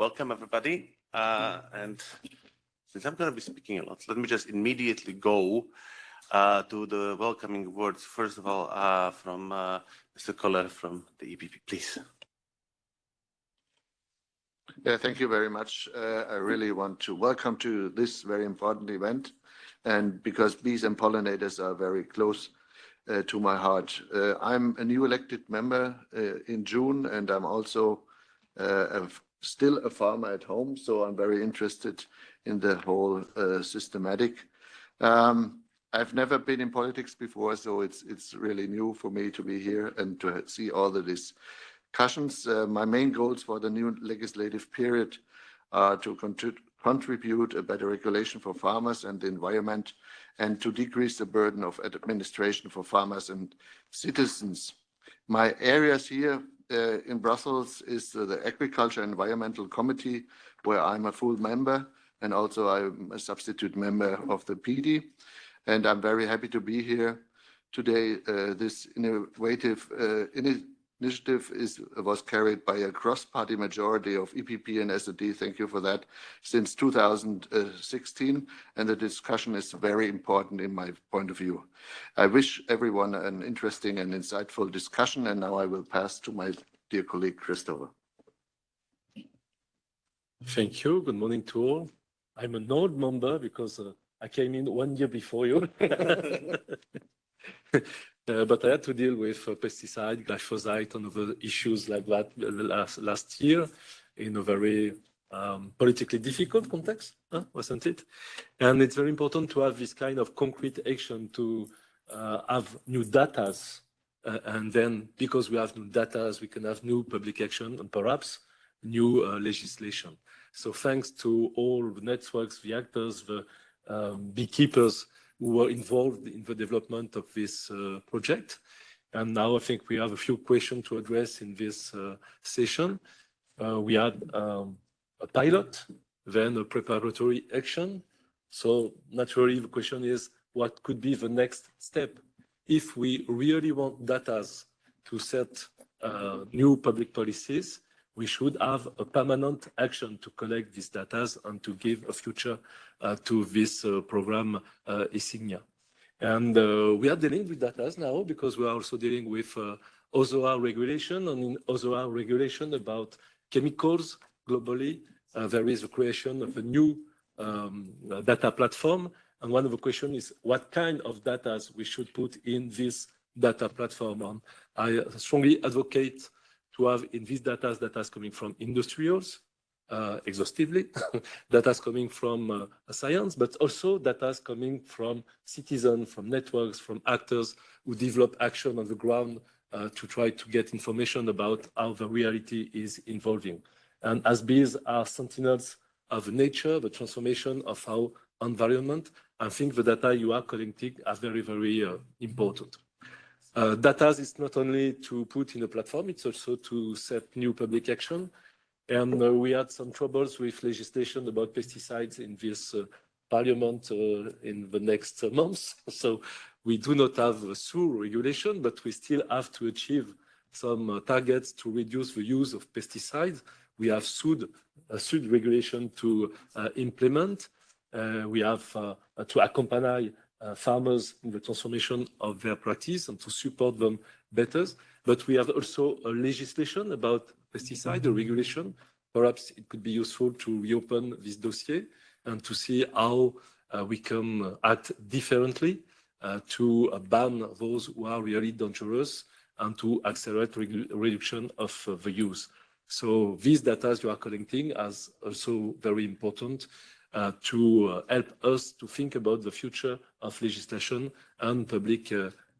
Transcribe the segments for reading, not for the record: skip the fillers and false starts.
welcome everybody. And since I'm going to be speaking a lot, let me just immediately go to the welcoming words. First of all, from Mr. Koller from the EPP, please. Yeah, thank you very much. I really want to welcome to this very important event, and because bees and pollinators are very close to my heart. I'm a new elected member in June, and I'm also still a farmer at home, so I'm very interested in the whole systematic. I've never been in politics before, so it's really new for me to be here and to see all the discussions. My main goals for the new legislative period are to contribute a better regulation for farmers and the environment, and to decrease the burden of administration for farmers and citizens. My areas here in Brussels is the Agriculture Environmental Committee, where I'm a full member, and also I'm a substitute member of the PD. And I'm very happy to be here today. This innovative initiative was carried by a cross-party majority of EPP and SD. Thank you for that. Since 2016, and the discussion is very important in my point of view. I wish everyone an interesting and insightful discussion, and now I will pass to my dear colleague Christopher. Thank you. Good morning to all. I'm an old member because I came in 1 year before you. But I had to deal with pesticide, glyphosate, and other issues like that last year in a very politically difficult context, wasn't it? And it's very important to have this kind of concrete action to have new data. And then because we have new data, we can have new public action and perhaps new legislation. So thanks to all the networks, the actors, the beekeepers who were involved in the development of this project. And now I think we have a few questions to address in this session. We had a pilot, then a preparatory action. So naturally the question is, what could be the next step? If we really want data to set new public policies, we should have a permanent action to collect these data and to give a future to this program Insignia. And we are dealing with data now because we are also dealing with OZOA regulation, and in OZOA regulation about chemicals globally, there is a creation of a new data platform. And one of the questions is what kind of data we should put in this data platform. And I strongly advocate to have in these data coming from industrials, exhaustively, data coming from science, but also data coming from citizens, from networks, from actors who develop action on the ground to try to get information about how the reality is evolving. And as bees are sentinels of nature, the transformation of our environment, I think the data you are collecting are very, very important. Data is not only to put in a platform, it's also to set new public action. And we had some troubles with legislation about pesticides in this parliament in the next months. So we do not have a full regulation, but we still have to achieve some targets to reduce the use of pesticides. We have a SUD regulation to implement. We have to accompany farmers in the transformation of their practice and to support them better. But we have also a legislation about pesticide, a regulation. Perhaps it could be useful to reopen this dossier and to see how we can act differently to ban those who are really dangerous and to accelerate reduction of the use. So these data you are collecting is also very important to help us to think about the future of legislation and public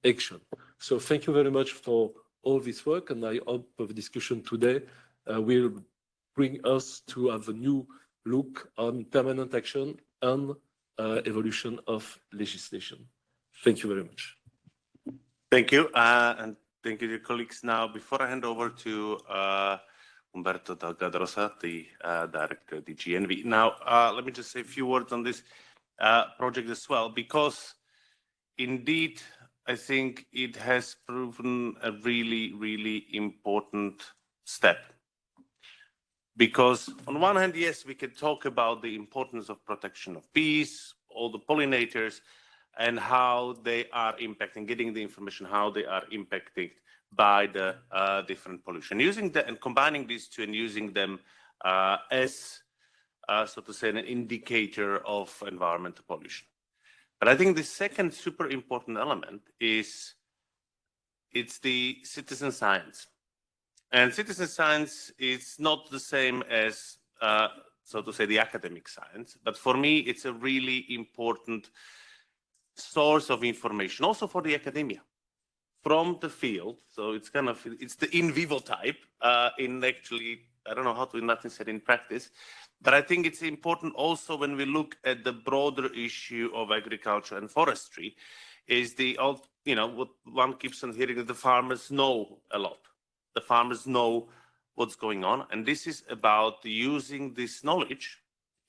action. So thank you very much for all this work, and I hope the discussion today will bring us to have a new look on permanent action and evolution of legislation. Thank you very much. Thank you, and thank you, dear colleagues. Now, before I hand over to Umberto Delgadrosa, the director of the GNV. Now, let me just say a few words on this project as well, because indeed, I think it has proven a really, really important step. Because on one hand, yes, we can talk about the importance of protection of bees, all the pollinators, and how they are impacting, getting the information, how they are impacted by the different pollution. Using that and combining these two and using them as, so to say, an indicator of environmental pollution. But I think the second super important element is it's the citizen science. And citizen science is not the same as, so to say, the academic science. But for me, it's a really important source of information, also for the academia, from the field. So it's kind of, it's the in vivo type in actually, I don't know how to in Latin say in practice, but I think it's important also when we look at the broader issue of agriculture and forestry, is the, you know, what one keeps on hearing, that the farmers know a lot. The farmers know what's going on. And this is about using this knowledge,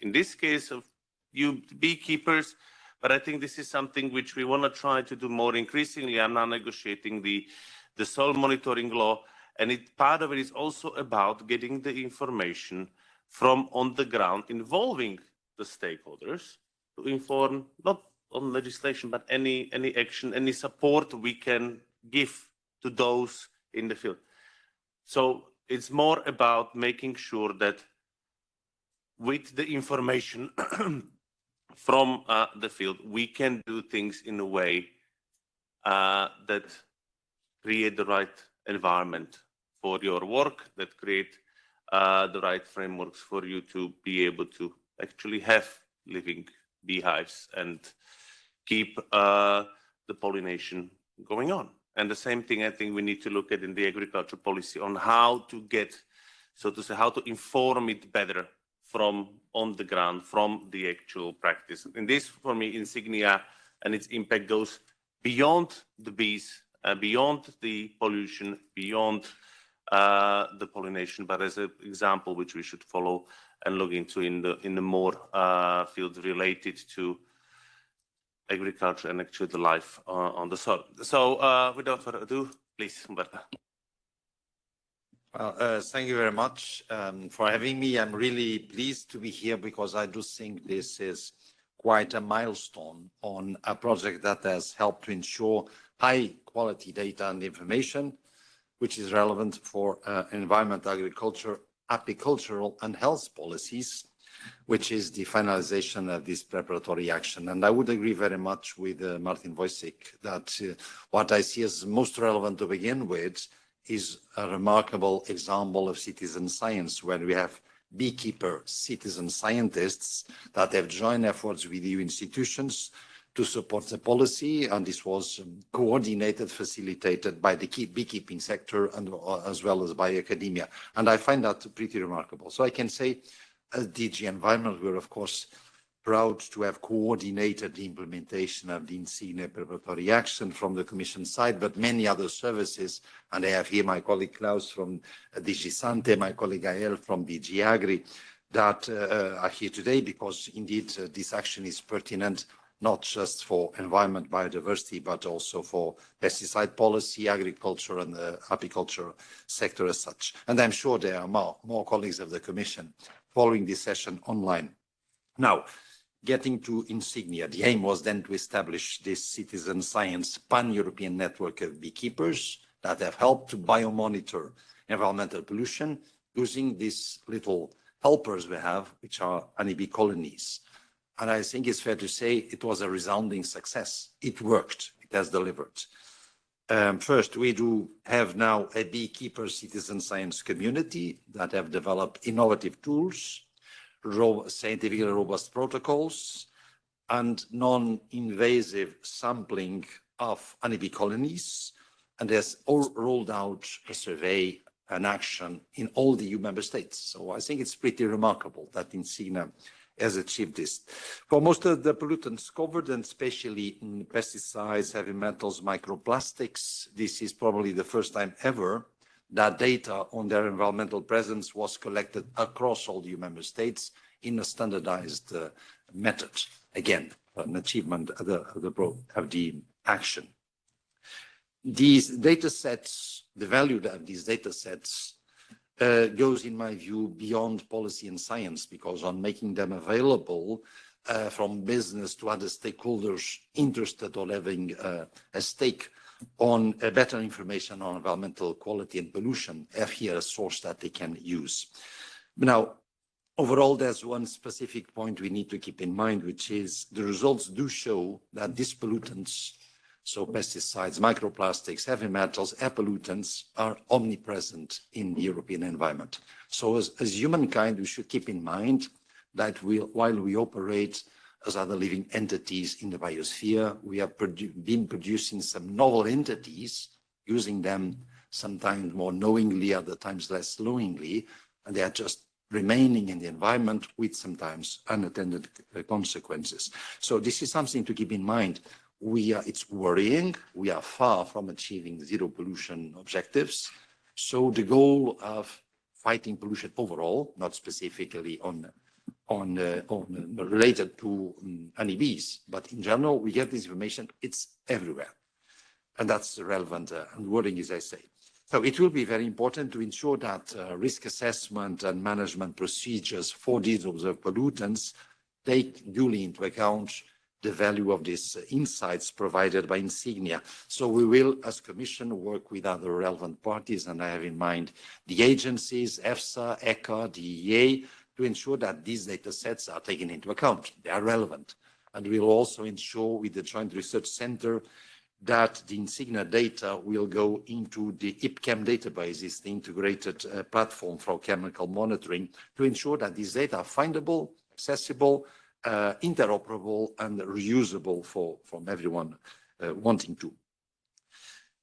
in this case of you beekeepers, but I think this is something which we want to try to do more increasingly. I'm now negotiating the soil monitoring law, and part of it is also about getting the information from on the ground, involving the stakeholders to inform not on legislation, but any action, any support we can give to those in the field. So it's more about making sure that with the information from the field, we can do things in a way that create the right environment for your work, that create the right frameworks for you to be able to actually have living beehives and keep the pollination going on. And the same thing I think we need to look at in the agriculture policy on how to get, so to say, how to inform it better from on the ground, from the actual practice. And this, for me, Insignia and its impact goes beyond the bees, beyond the pollution, beyond the pollination, but as an example which we should follow and look into in the more fields related to agriculture and actually the life on the soil. So without further ado, please, Umberto. Well, thank you very much for having me. I'm really pleased to be here because I do think this is quite a milestone on a project that has helped to ensure high quality data and information, which is relevant for environment, agriculture, apicultural and health policies, which is the finalization of this preparatory action. And I would agree very much with Martin Wojcik that what I see as most relevant to begin with is a remarkable example of citizen science, where we have beekeeper citizen scientists that have joined efforts with EU institutions to support the policy, and this was coordinated, facilitated by the beekeeping sector and as well as by academia. And I find that pretty remarkable. So I can say, as DG Environment, we're of course proud to have coordinated the implementation of the Insignia preparatory action from the Commission side, but many other services, and I have here my colleague Klaus from DG Sante, my colleague Gael from DG Agri, that are here today because indeed this action is pertinent not just for environment, biodiversity, but also for pesticide policy, agriculture and the apiculture sector as such. And I'm sure there are more colleagues of the Commission following this session online. Now, getting to Insignia, the aim was then to establish this citizen science pan-European network of beekeepers that have helped to biomonitor environmental pollution using these little helpers we have, which are honeybee colonies. And I think it's fair to say it was a resounding success. It worked, it has delivered. First, we do have now a beekeeper citizen science community that have developed innovative tools, scientifically robust protocols, and non-invasive sampling of honeybee colonies, and has rolled out a survey and action in all the EU member states. So I think it's pretty remarkable that Insignia has achieved this. For most of the pollutants covered, and especially in pesticides, heavy metals, microplastics, this is probably the first time ever that data on their environmental presence was collected across all EU member states in a standardized method. Again, an achievement of the action. These data sets, the value of these data sets goes, in my view, beyond policy and science, because on making them available from business to other stakeholders interested or having a stake on better information on environmental quality and pollution, have here a source that they can use. Now, overall, there's one specific point we need to keep in mind, which is the results do show that these pollutants, so pesticides, microplastics, heavy metals, air pollutants, are omnipresent in the European environment. So as humankind, we should keep in mind that while we operate as other living entities in the biosphere, we have been producing some novel entities, using them sometimes more knowingly, other times less knowingly, and they are just remaining in the environment with sometimes unattended consequences. So this is something to keep in mind. It's worrying. We are far from achieving zero pollution objectives. So the goal of fighting pollution overall, not specifically related to NEBs, but in general, we get this information, it's everywhere. And that's relevant and worrying, as I say. So it will be very important to ensure that risk assessment and management procedures for these observed pollutants take duly into account the value of these insights provided by Insignia. So we will, as Commission, work with other relevant parties, and I have in mind the agencies, EFSA, ECHA, DEA, to ensure that these data sets are taken into account. They are relevant. And we will also ensure with the Joint Research Center that the Insignia data will go into the IPChem databases, the integrated platform for chemical monitoring, to ensure that these data are findable, accessible, interoperable, and reusable from everyone wanting to.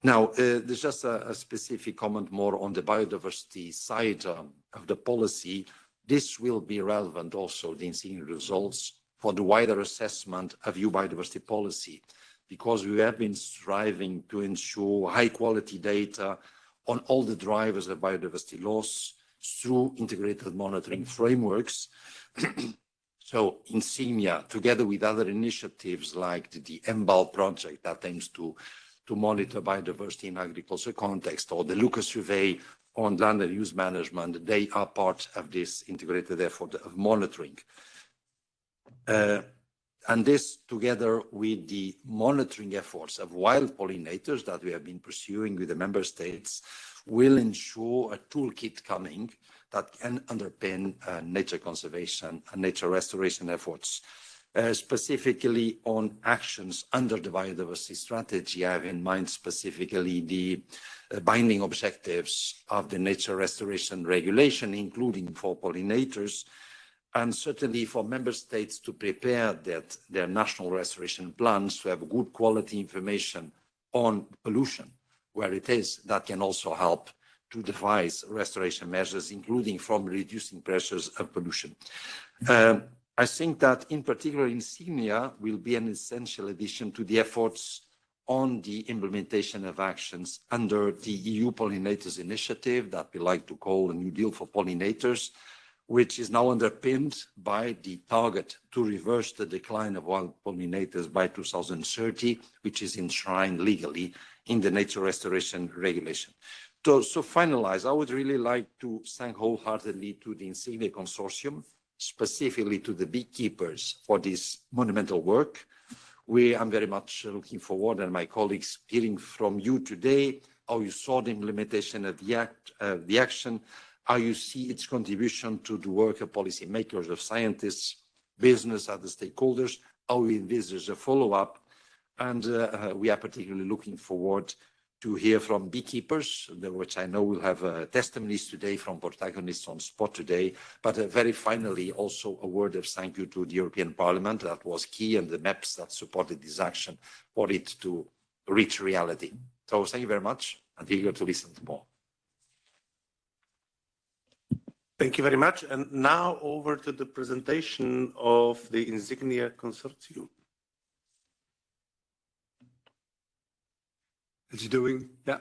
Now, there's just a specific comment more on the biodiversity side of the policy. This will be relevant also, the Insignia results, for the wider assessment of EU biodiversity policy, because we have been striving to ensure high quality data on all the drivers of biodiversity loss through integrated monitoring frameworks. So Insignia, together with other initiatives like the MBAL project that aims to monitor biodiversity in agriculture context, or the Lucas survey on land and use management, they are part of this integrated effort of monitoring. And this, together with the monitoring efforts of wild pollinators that we have been pursuing with the member states, will ensure a toolkit coming that can underpin nature conservation and nature restoration efforts. Specifically on actions under the biodiversity strategy, I have in mind specifically the binding objectives of the nature restoration regulation, including for pollinators, and certainly for member states to prepare their national restoration plans to have good quality information on pollution, where it is, that can also help to devise restoration measures, including from reducing pressures of pollution. I think that in particular Insignia will be an essential addition to the efforts on the implementation of actions under the EU Pollinators Initiative that we like to call a New Deal for Pollinators, which is now underpinned by the target to reverse the decline of wild pollinators by 2030, which is enshrined legally in the Nature Restoration Regulation. So finalize, I would really like to thank wholeheartedly to the Insignia Consortium, specifically to the beekeepers for this monumental work. I'm very much looking forward, and my colleagues, hearing from you today, how you saw the implementation of the action, how you see its contribution to the work of policymakers, of scientists, business, other stakeholders, how we envisage a follow-up. And we are particularly looking forward to hear from beekeepers, which I know will have testimonies today from protagonists on spot today. But very finally, also a word of thank you to the European Parliament. That was key, and the MEPs that supported this action for it to reach reality. So thank you very much, and eager to listen to more. Thank you very much. And now over to the presentation of the Insignia Consortium. It's doing, yeah.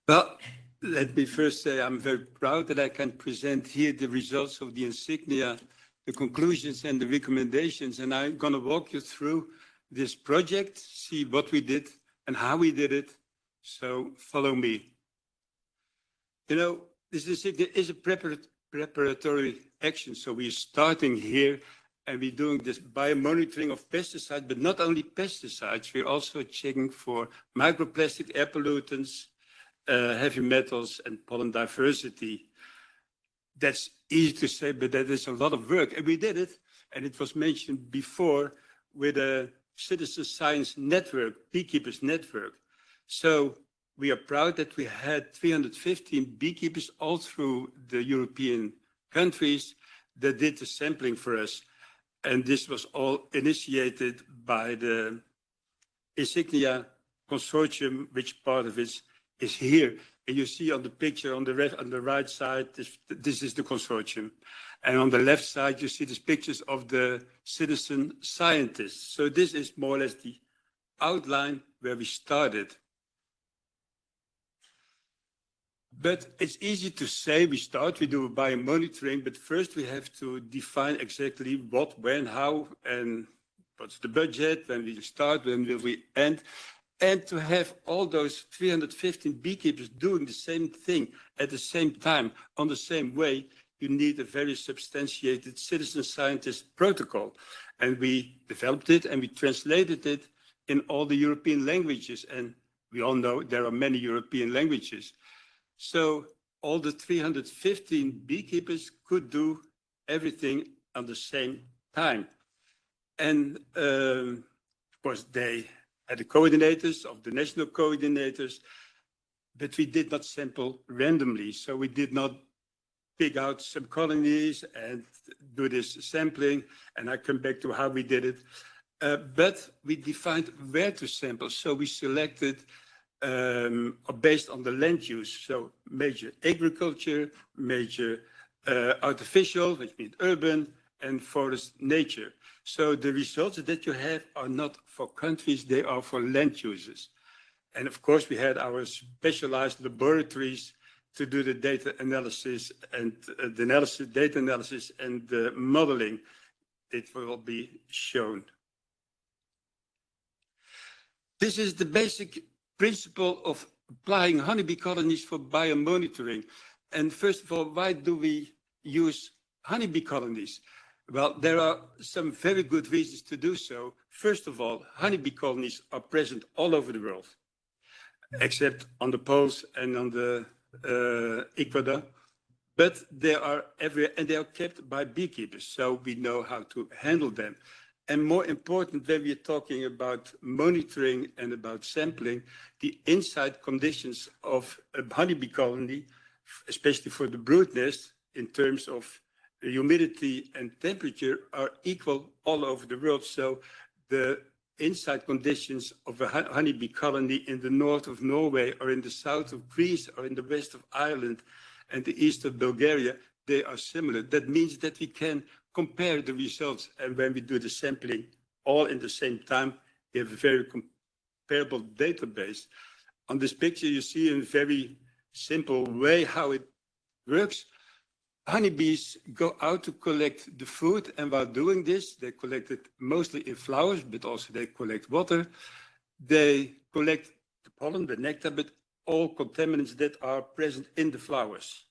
Well, let me first say I'm very proud that I can present here the results of the Insignia, the conclusions and the recommendations. And I'm going to walk you through this project, see what we did and how we did it. So follow me. You know, this is a preparatory action. So we're starting here and we're doing this biomonitoring of pesticides, but not only pesticides, we're also checking for microplastic, air pollutants, heavy metals, and pollen diversity. That's easy to say, but that is a lot of work. And we did it, and it was mentioned before, with a citizen science network, beekeepers network. So we are proud that we had 315 beekeepers all through the European countries that did the sampling for us. And this was all initiated by the Insignia consortium, which part of it is here. And you see on the picture on the right side, this is the consortium. And on the left side, you see these pictures of the citizen scientists. So this is more or less the outline where we started. But it's easy to say we do biomonitoring, but first we have to define exactly what, when, how, and what's the budget, when we start, when will we end. And to have all those 315 beekeepers doing the same thing at the same time, on the same way, you need a very substantiated citizen scientist protocol. And we developed it and we translated it in all the European languages. And we all know there are many European languages. So all the 315 beekeepers could do everything at the same time. And of course, they had the coordinators of the national coordinators, but we did not sample randomly. So we did not pick out some colonies and do this sampling. And I come back to how we did it. But we defined where to sample. So we selected based on the land use. So major agriculture, major artificial, which means urban, and forest nature. So the results that you have are not for countries, they are for land users. And of course, we had our specialized laboratories to do the data analysis and data analysis and the modeling. It will be shown. This is the basic principle of applying honeybee colonies for biomonitoring. And first of all, why do we use honeybee colonies? Well, there are some very good reasons to do so. First of all, honeybee colonies are present all over the world, except on the poles and on the equator. But they are everywhere, and they are kept by beekeepers, so we know how to handle them. And more important, when we are talking about monitoring and about sampling, the inside conditions of a honeybee colony, especially for the brood nest, in terms of humidity and temperature, are equal all over the world. So the inside conditions of a honeybee colony in the north of Norway or in the south of Greece or in the west of Ireland and the east of Bulgaria, they are similar. That means that we can compare the results. And when we do the sampling all in the same time, we have a very comparable database. On this picture, you see in a very simple way how it works. Honeybees go out to collect the food, and while doing this, they collect it mostly in flowers, but also they collect water. They collect the pollen, the nectar, but all contaminants that are present in the flowers.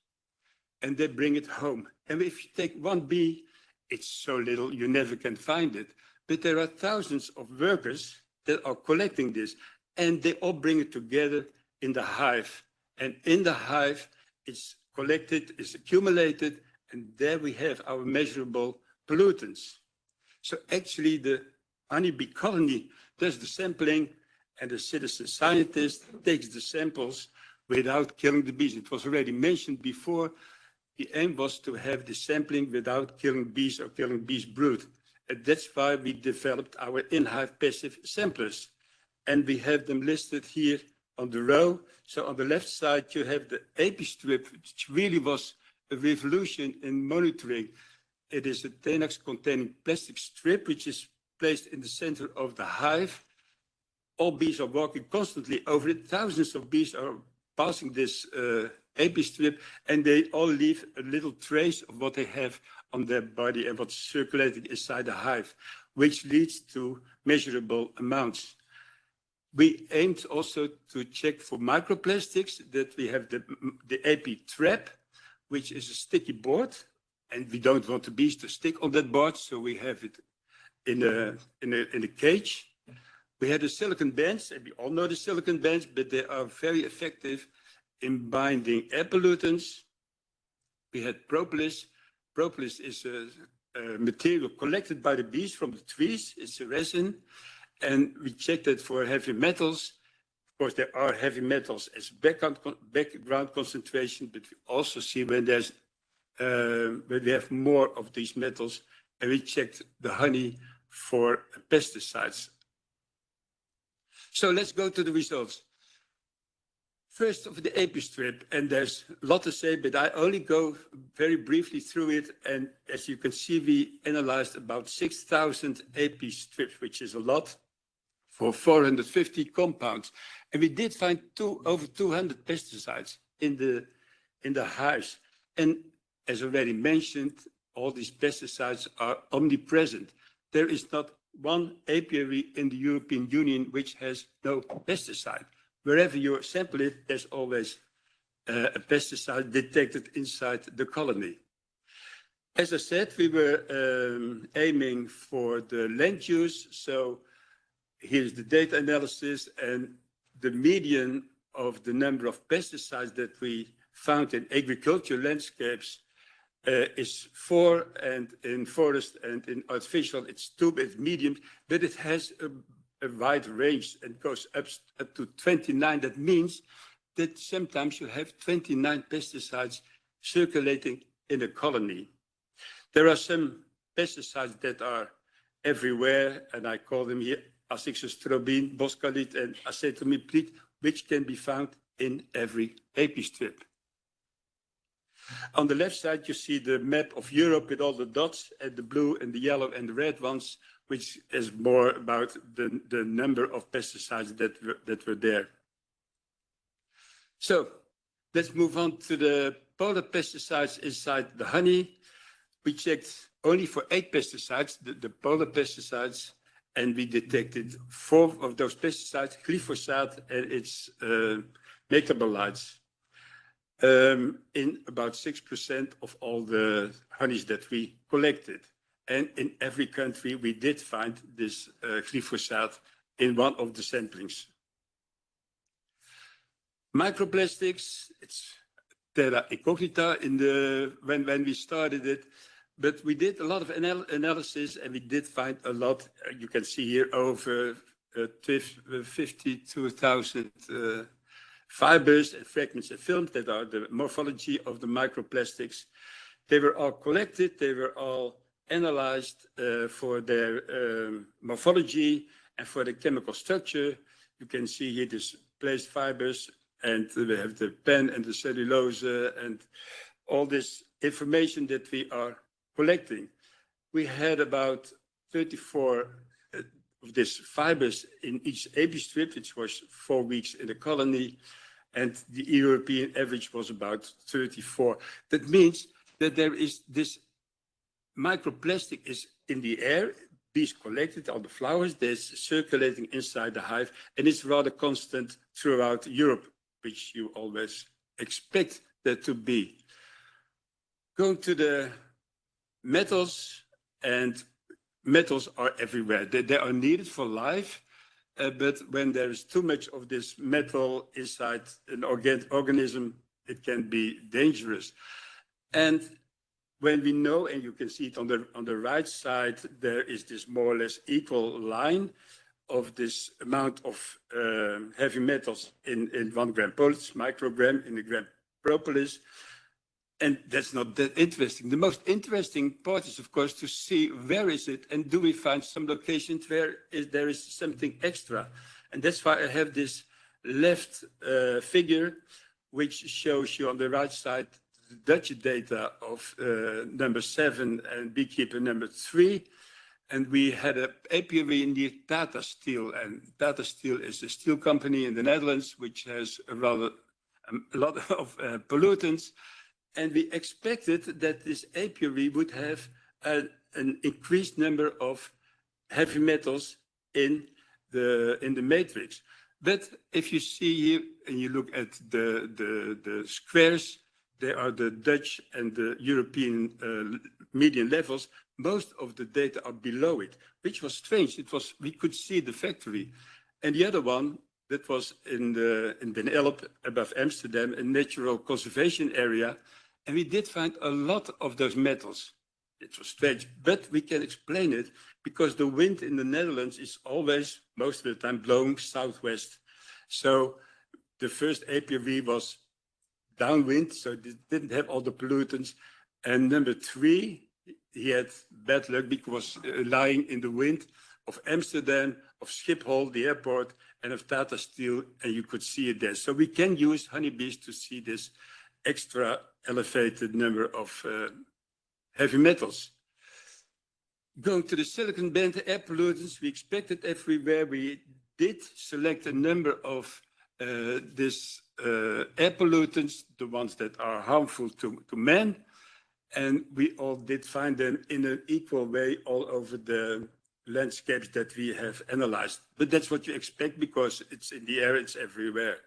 And they bring it home. And if you take one bee, it's so little, you never can find it. But there are thousands of workers that are collecting this, and they all bring it together in the hive. And in the hive, it's collected, it's accumulated, and there we have our measurable pollutants. So actually, the honeybee colony does the sampling, and the citizen scientist takes the samples without killing the bees. It was already mentioned before. The aim was to have the sampling without killing bees or killing bees brood. And that's why we developed our in-hive passive samplers. And we have them listed here on the row. So on the left side, you have the AP strip, which really was a revolution in monitoring. It is a Tenax-containing plastic strip, which is placed in the center of the hive. All bees are walking constantly over it. Thousands of bees are passing this AP strip, and they all leave a little trace of what they have on their body and what's circulating inside the hive, which leads to measurable amounts. We aimed also to check for microplastics, that we have the AP trap, which is a sticky board, and we don't want the bees to stick on that board, so we have it in a cage. We had a silicon bands, and we all know the silicon bands, but they are very effective in binding air pollutants. We had propolis. Propolis is a material collected by the bees from the trees. It's a resin, and we checked it for heavy metals. Of course, there are heavy metals as background concentration, but we also see when we have more of these metals, and we checked the honey for pesticides. So let's go to the results. First of the API strip, and there's a lot to say, but I only go very briefly through it. And as you can see, we analyzed about 6,000 API strips, which is a lot for 450 compounds. And we did find over 200 pesticides in the hives. And as already mentioned, all these pesticides are omnipresent. There is not one apiary in the European Union which has no pesticide. Wherever you sample it, there's always a pesticide detected inside the colony. As I said, we were aiming for the land use. So here's the data analysis, and the median of the number of pesticides that we found in agricultural landscapes is 4, and in forest and in artificial it's 2, but it's medium, but it has a wide range and goes up to 29. That means that sometimes you have 29 pesticides circulating in a colony. There are some pesticides that are everywhere, and I call them here azoxystrobin, boscalid, and acetamiprid, which can be found in every API strip. On the left side, you see the map of Europe with all the dots, and the blue and the yellow and the red ones, which is more about the number of pesticides that were there. So let's move on to the polar pesticides inside the honey. We checked only for 8 pesticides, the polar pesticides, and we detected 4 of those pesticides, glyphosate and its metabolites, in about 6% of all the honeys that we collected. And in every country, we did find this glyphosate in one of the samplings. Microplastics, it's terra incognita when we started it, but we did a lot of analysis, and we did find a lot. You can see here over 52,000 fibers and fragments and films that are the morphology of the microplastics. They were all collected, they were all analyzed for their morphology and for the chemical structure. You can see here this placed fibers, and we have the pen and the cellulose and all this information that we are collecting. We had about 34 of these fibers in each API strip, which was 4 weeks in the colony, and the European average was about 34. That means that there is this microplastic is in the air, bees collected on the flowers, there's circulating inside the hive, and it's rather constant throughout Europe, which you always expect that to be. Going to the metals, and metals are everywhere. They are needed for life, but when there is too much of this metal inside an organism, it can be dangerous. And when we know, and you can see it on the right side, there is this more or less equal line of this amount of heavy metals in 1 gram propolis, microgram in a gram propolis. And that's not that interesting. The most interesting part is, of course, to see where is it, and do we find some locations where there is something extra. And that's why I have this left figure, which shows you on the right side the Dutch data of number 7 and beekeeper number 3. And we had an apiary near Tata Steel, and Tata Steel is a steel company in the Netherlands, which has a lot of pollutants. And we expected that this apiary would have an increased number of heavy metals in the matrix. But if you see here and you look at the squares, they are the Dutch and the European median levels, most of the data are below it, which was strange. We could see the factory. And the other one, that was in Den Elp, above Amsterdam, a natural conservation area. And we did find a lot of those metals. It was strange, but we can explain it because the wind in the Netherlands is always, most of the time, blowing southwest. So the first APV was downwind, so it didn't have all the pollutants. And number 3, he had bad luck because lying in the wind of Amsterdam, of Schiphol, the airport, and of Tata Steel, and you could see it there. So we can use honeybees to see this extra elevated number of heavy metals. Going to the silicon band air pollutants, we expected everywhere. We did select a number of these air pollutants, the ones that are harmful to man, and we all did find them in an equal way all over the landscapes that we have analyzed. But that's what you expect because it's in the air, it's everywhere.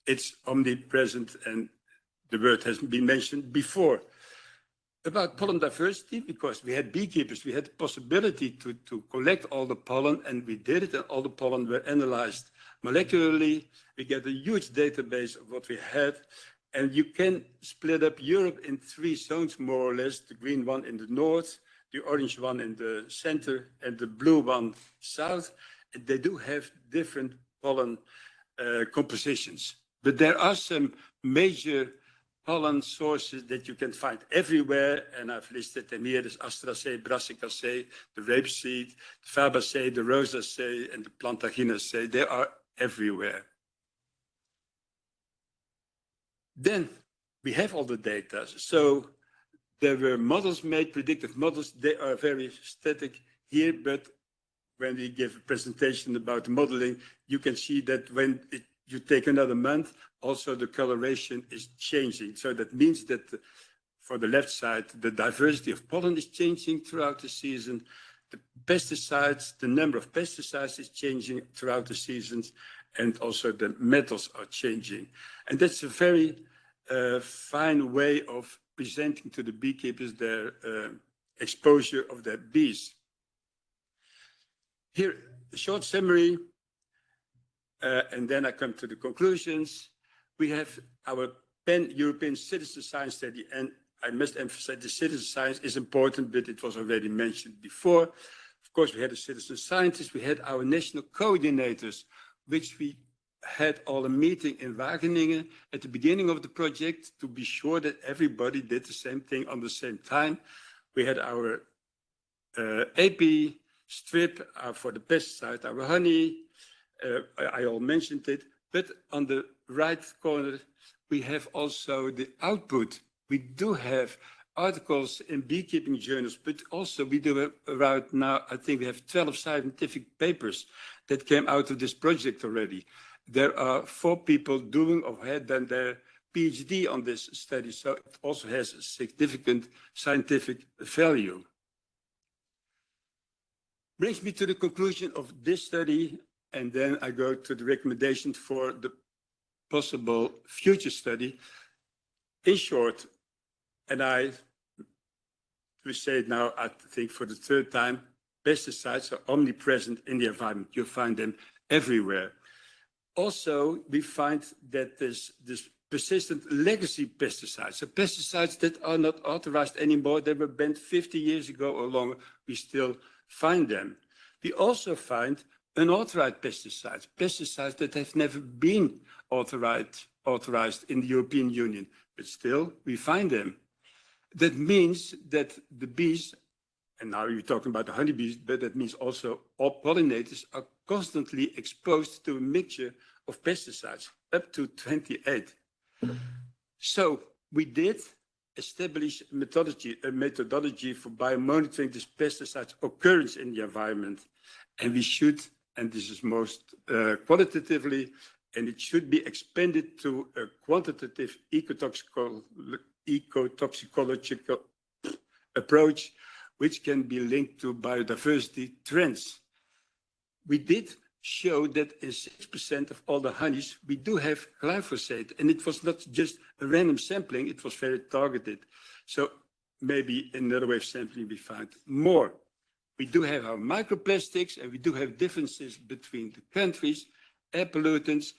It's omnipresent, and the word has been mentioned before. About pollen diversity, because we had beekeepers, we had the possibility to collect all the pollen, and we did it, and all the pollen were analyzed molecularly. We get a huge database of what we had, and you can split up Europe in 3 zones, more or less, the green one in the north, the orange one in the center, and the blue one south. And they do have different pollen compositions, but there are some major pollen sources that you can find everywhere, and I've listed them here. There's Astracea, Brassicacea, the rapeseed, the Fabaceae, the Rosaceae, and the Plantaginacea. They are everywhere. Then we have all the data. So there were models made, predictive models. They are very static here, but when we give a presentation about the modeling, you can see that when you take another month, also the coloration is changing. So that means that for the left side, the diversity of pollen is changing throughout the season. The pesticides, the number of pesticides is changing throughout the seasons, and also the metals are changing. And that's a very fine way of presenting to the beekeepers their exposure of their bees. Here, a short summary, and then I come to the conclusions. We have our pan-European citizen science study, and I must emphasize the citizen science is important, but it was already mentioned before. Of course, we had a citizen scientist, we had our national coordinators, which we had all a meeting in Wageningen at the beginning of the project to be sure that everybody did the same thing on the same time. We had our AP strip for the pesticide, our honey. I all mentioned it, but on the right corner, we have also the output. We do have articles in beekeeping journals, but also we do around now, I think we have 12 scientific papers that came out of this project already. There are 4 people doing or had done their PhD on this study, so it also has a significant scientific value. Brings me to the conclusion of this study, and then I go to the recommendation for the possible future study. In short, and we say it now, I think for the 3rd time, pesticides are omnipresent in the environment. You find them everywhere. Also, we find that there's this persistent legacy pesticides, so pesticides that are not authorized anymore, they were banned 50 years ago or longer, we still find them. We also find unauthorized pesticides, pesticides that have never been authorized in the European Union, but still we find them. That means that the bees, and now you're talking about the honeybees, but that means also all pollinators are constantly exposed to a mixture of pesticides, up to 28. So we did establish a methodology for biomonitoring this pesticides occurrence in the environment. And we should, and this is most qualitatively, and it should be expanded to a quantitative ecotoxicological approach, which can be linked to biodiversity trends. We did showed that in 6% of all the honeys, we do have glyphosate. And it was not just a random sampling, it was very targeted. So maybe another way of sampling, we find more. We do have our microplastics, and we do have differences between the countries, air pollutants,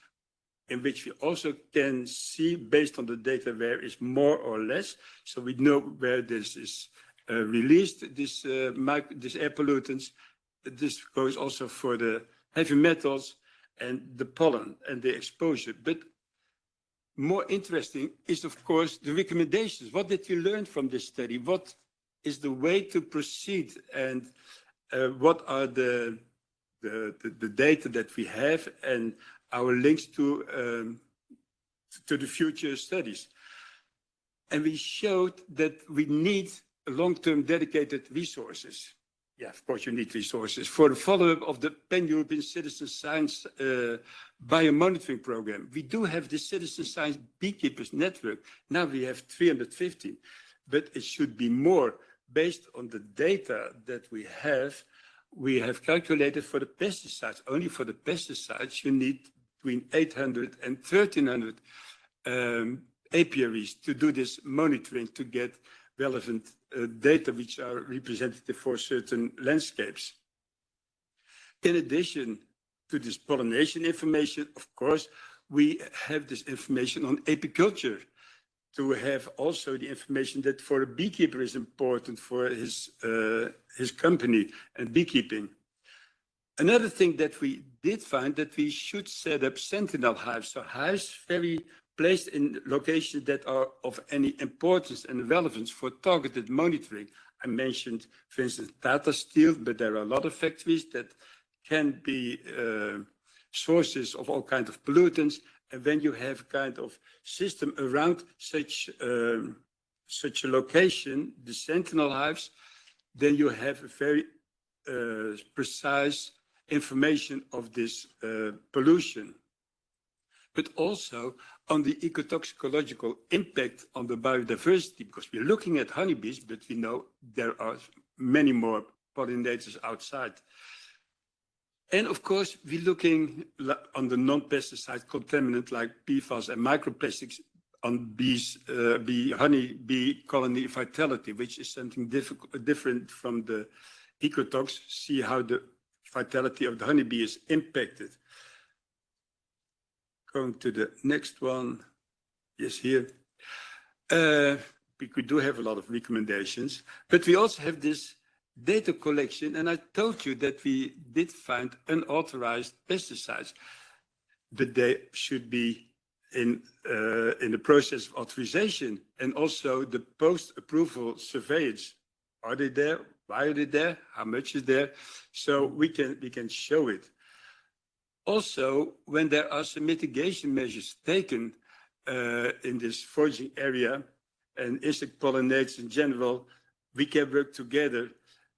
in which we also can see, based on the data, where is more or less. So we know where this is released, this air pollutants. This goes also for the heavy metals and the pollen and the exposure. But more interesting is, of course, the recommendations. What did we learn from this study? What is the way to proceed, and what are the data that we have and our links to the future studies? And we showed that we need long-term dedicated resources. Yeah, of course, you need resources for the follow-up of the Pan-European Citizen Science Biomonitoring Program. We do have the Citizen Science Beekeepers Network. Now we have 350, but it should be more. Based on the data that we have calculated for the pesticides. Only for the pesticides, you need between 800 and 1,300 apiaries to do this monitoring, to get relevant data which are representative for certain landscapes. In addition to this pollination information, of course, we have this information on apiculture, to have also the information that for a beekeeper is important for his company and beekeeping. Another thing that we did find, that we should set up sentinel hives, so hives very placed in locations that are of any importance and relevance for targeted monitoring. I mentioned, for instance, Tata Steel, but there are a lot of factories that can be sources of all kinds of pollutants. And when you have kind of system around such a location, the sentinel hives, then you have a very precise information of this pollution. But also on the ecotoxicological impact on the biodiversity, because we're looking at honeybees, but we know there are many more pollinators outside. And of course, we're looking on the non-pesticide contaminant like PFAS and microplastics on honeybee colony vitality, which is something different from the ecotox. See how the vitality of the honeybee is impacted. Going to the next one. Yes, here. We do have a lot of recommendations, but we also have this data collection, and I told you that we did find unauthorized pesticides, but they should be in the process of authorization, and also the post-approval surveillance. Are they there? Why are they there? How much is there? So we can show it. Also, when there are some mitigation measures taken in this foraging area and insect pollinators in general, we can work together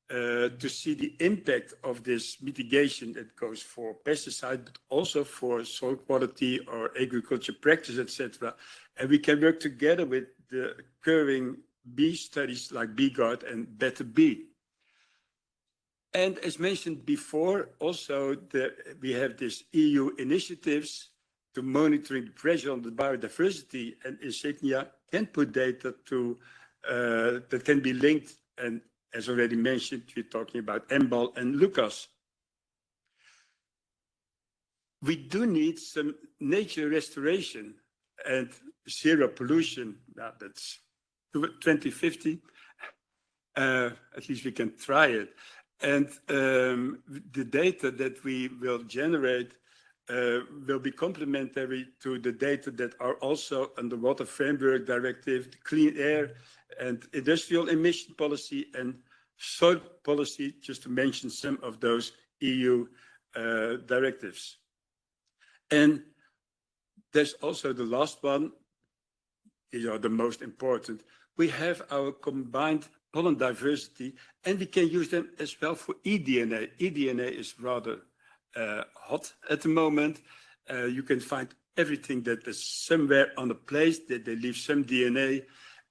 to see the impact of this mitigation that goes for pesticide, but also for soil quality or agriculture practice, etc. And we can work together with the occurring bee studies like BeeGuard and Better Bee. And as mentioned before, also we have these EU initiatives to monitoring the pressure on the biodiversity, and Insignia can put data to that can be linked, and as already mentioned, we're talking about MBAL and Lucas. We do need some nature restoration and zero pollution. Now that's 2050. At least we can try it. And the data that we will generate will be complementary to the data that are also under Water Framework Directive, the Clean Air and Industrial Emission Policy and Soil Policy, just to mention some of those EU directives. And there's also the last one, these are the most important. We have our combined pollen diversity, and we can use them as well for eDNA. eDNA is rather hot at the moment. You can find everything that is somewhere on a place that they leave some DNA.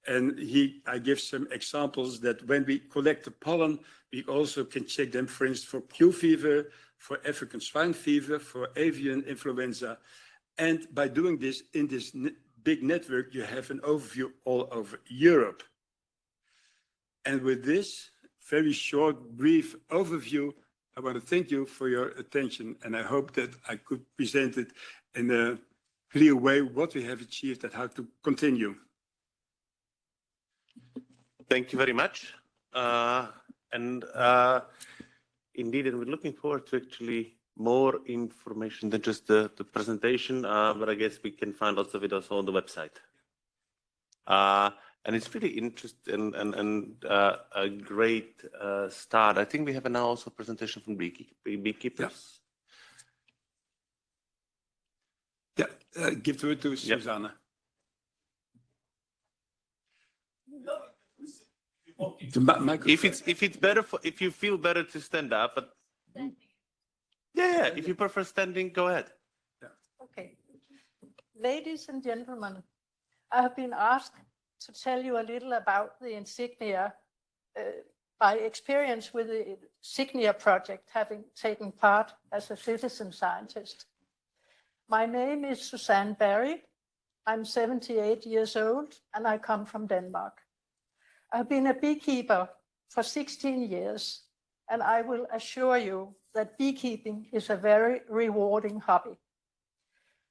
And I give some examples that when we collect the pollen, we also can check them, for instance, for Q fever, for African swine fever, for avian influenza. And by doing this in this big network, you have an overview all over Europe. And with this very short, brief overview, I want to thank you for your attention. And I hope that I could present it in a clear way what we have achieved and how to continue. Thank you very much. Indeed, and we're looking forward to actually more information than just the presentation, but I guess we can find lots of it also on the website. And it's really interesting and a great start. I think we have now also a presentation from beekeepers. Yeah, give the word to Susanna. If it's better if you feel better to stand up, but yeah, if you prefer standing, go ahead. Yeah. Okay, ladies and gentlemen, I have been asked to tell you a little about the Insignia by experience with the Insignia project, having taken part as a citizen scientist. My name is Susanne Barry. I'm 78 years old and I come from Denmark. I've been a beekeeper for 16 years, and I will assure you that beekeeping is a very rewarding hobby.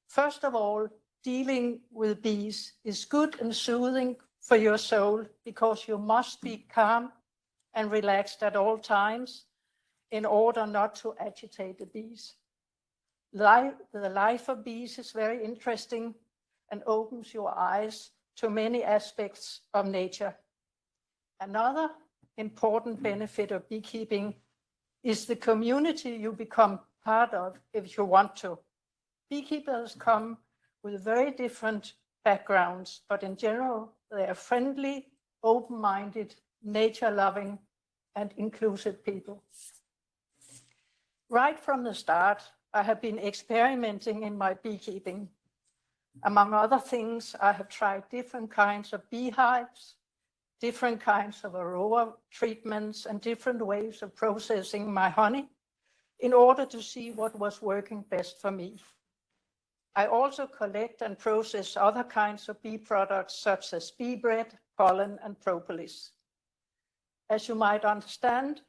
First of all, dealing with bees is good and soothing for your soul because you must be calm and relaxed at all times in order not to agitate the bees. The life of bees is very interesting and opens your eyes to many aspects of nature. Another important benefit of beekeeping is the community you become part of if you want to. Beekeepers come with very different backgrounds, but in general, they are friendly, open-minded, nature-loving, and inclusive people. Right from the start, I have been experimenting in my beekeeping. Among other things, I have tried different kinds of beehives, different kinds of aroma treatments, and different ways of processing my honey in order to see what was working best for me. I also collect and process other kinds of bee products such as bee bread, pollen, and propolis. As you might understand,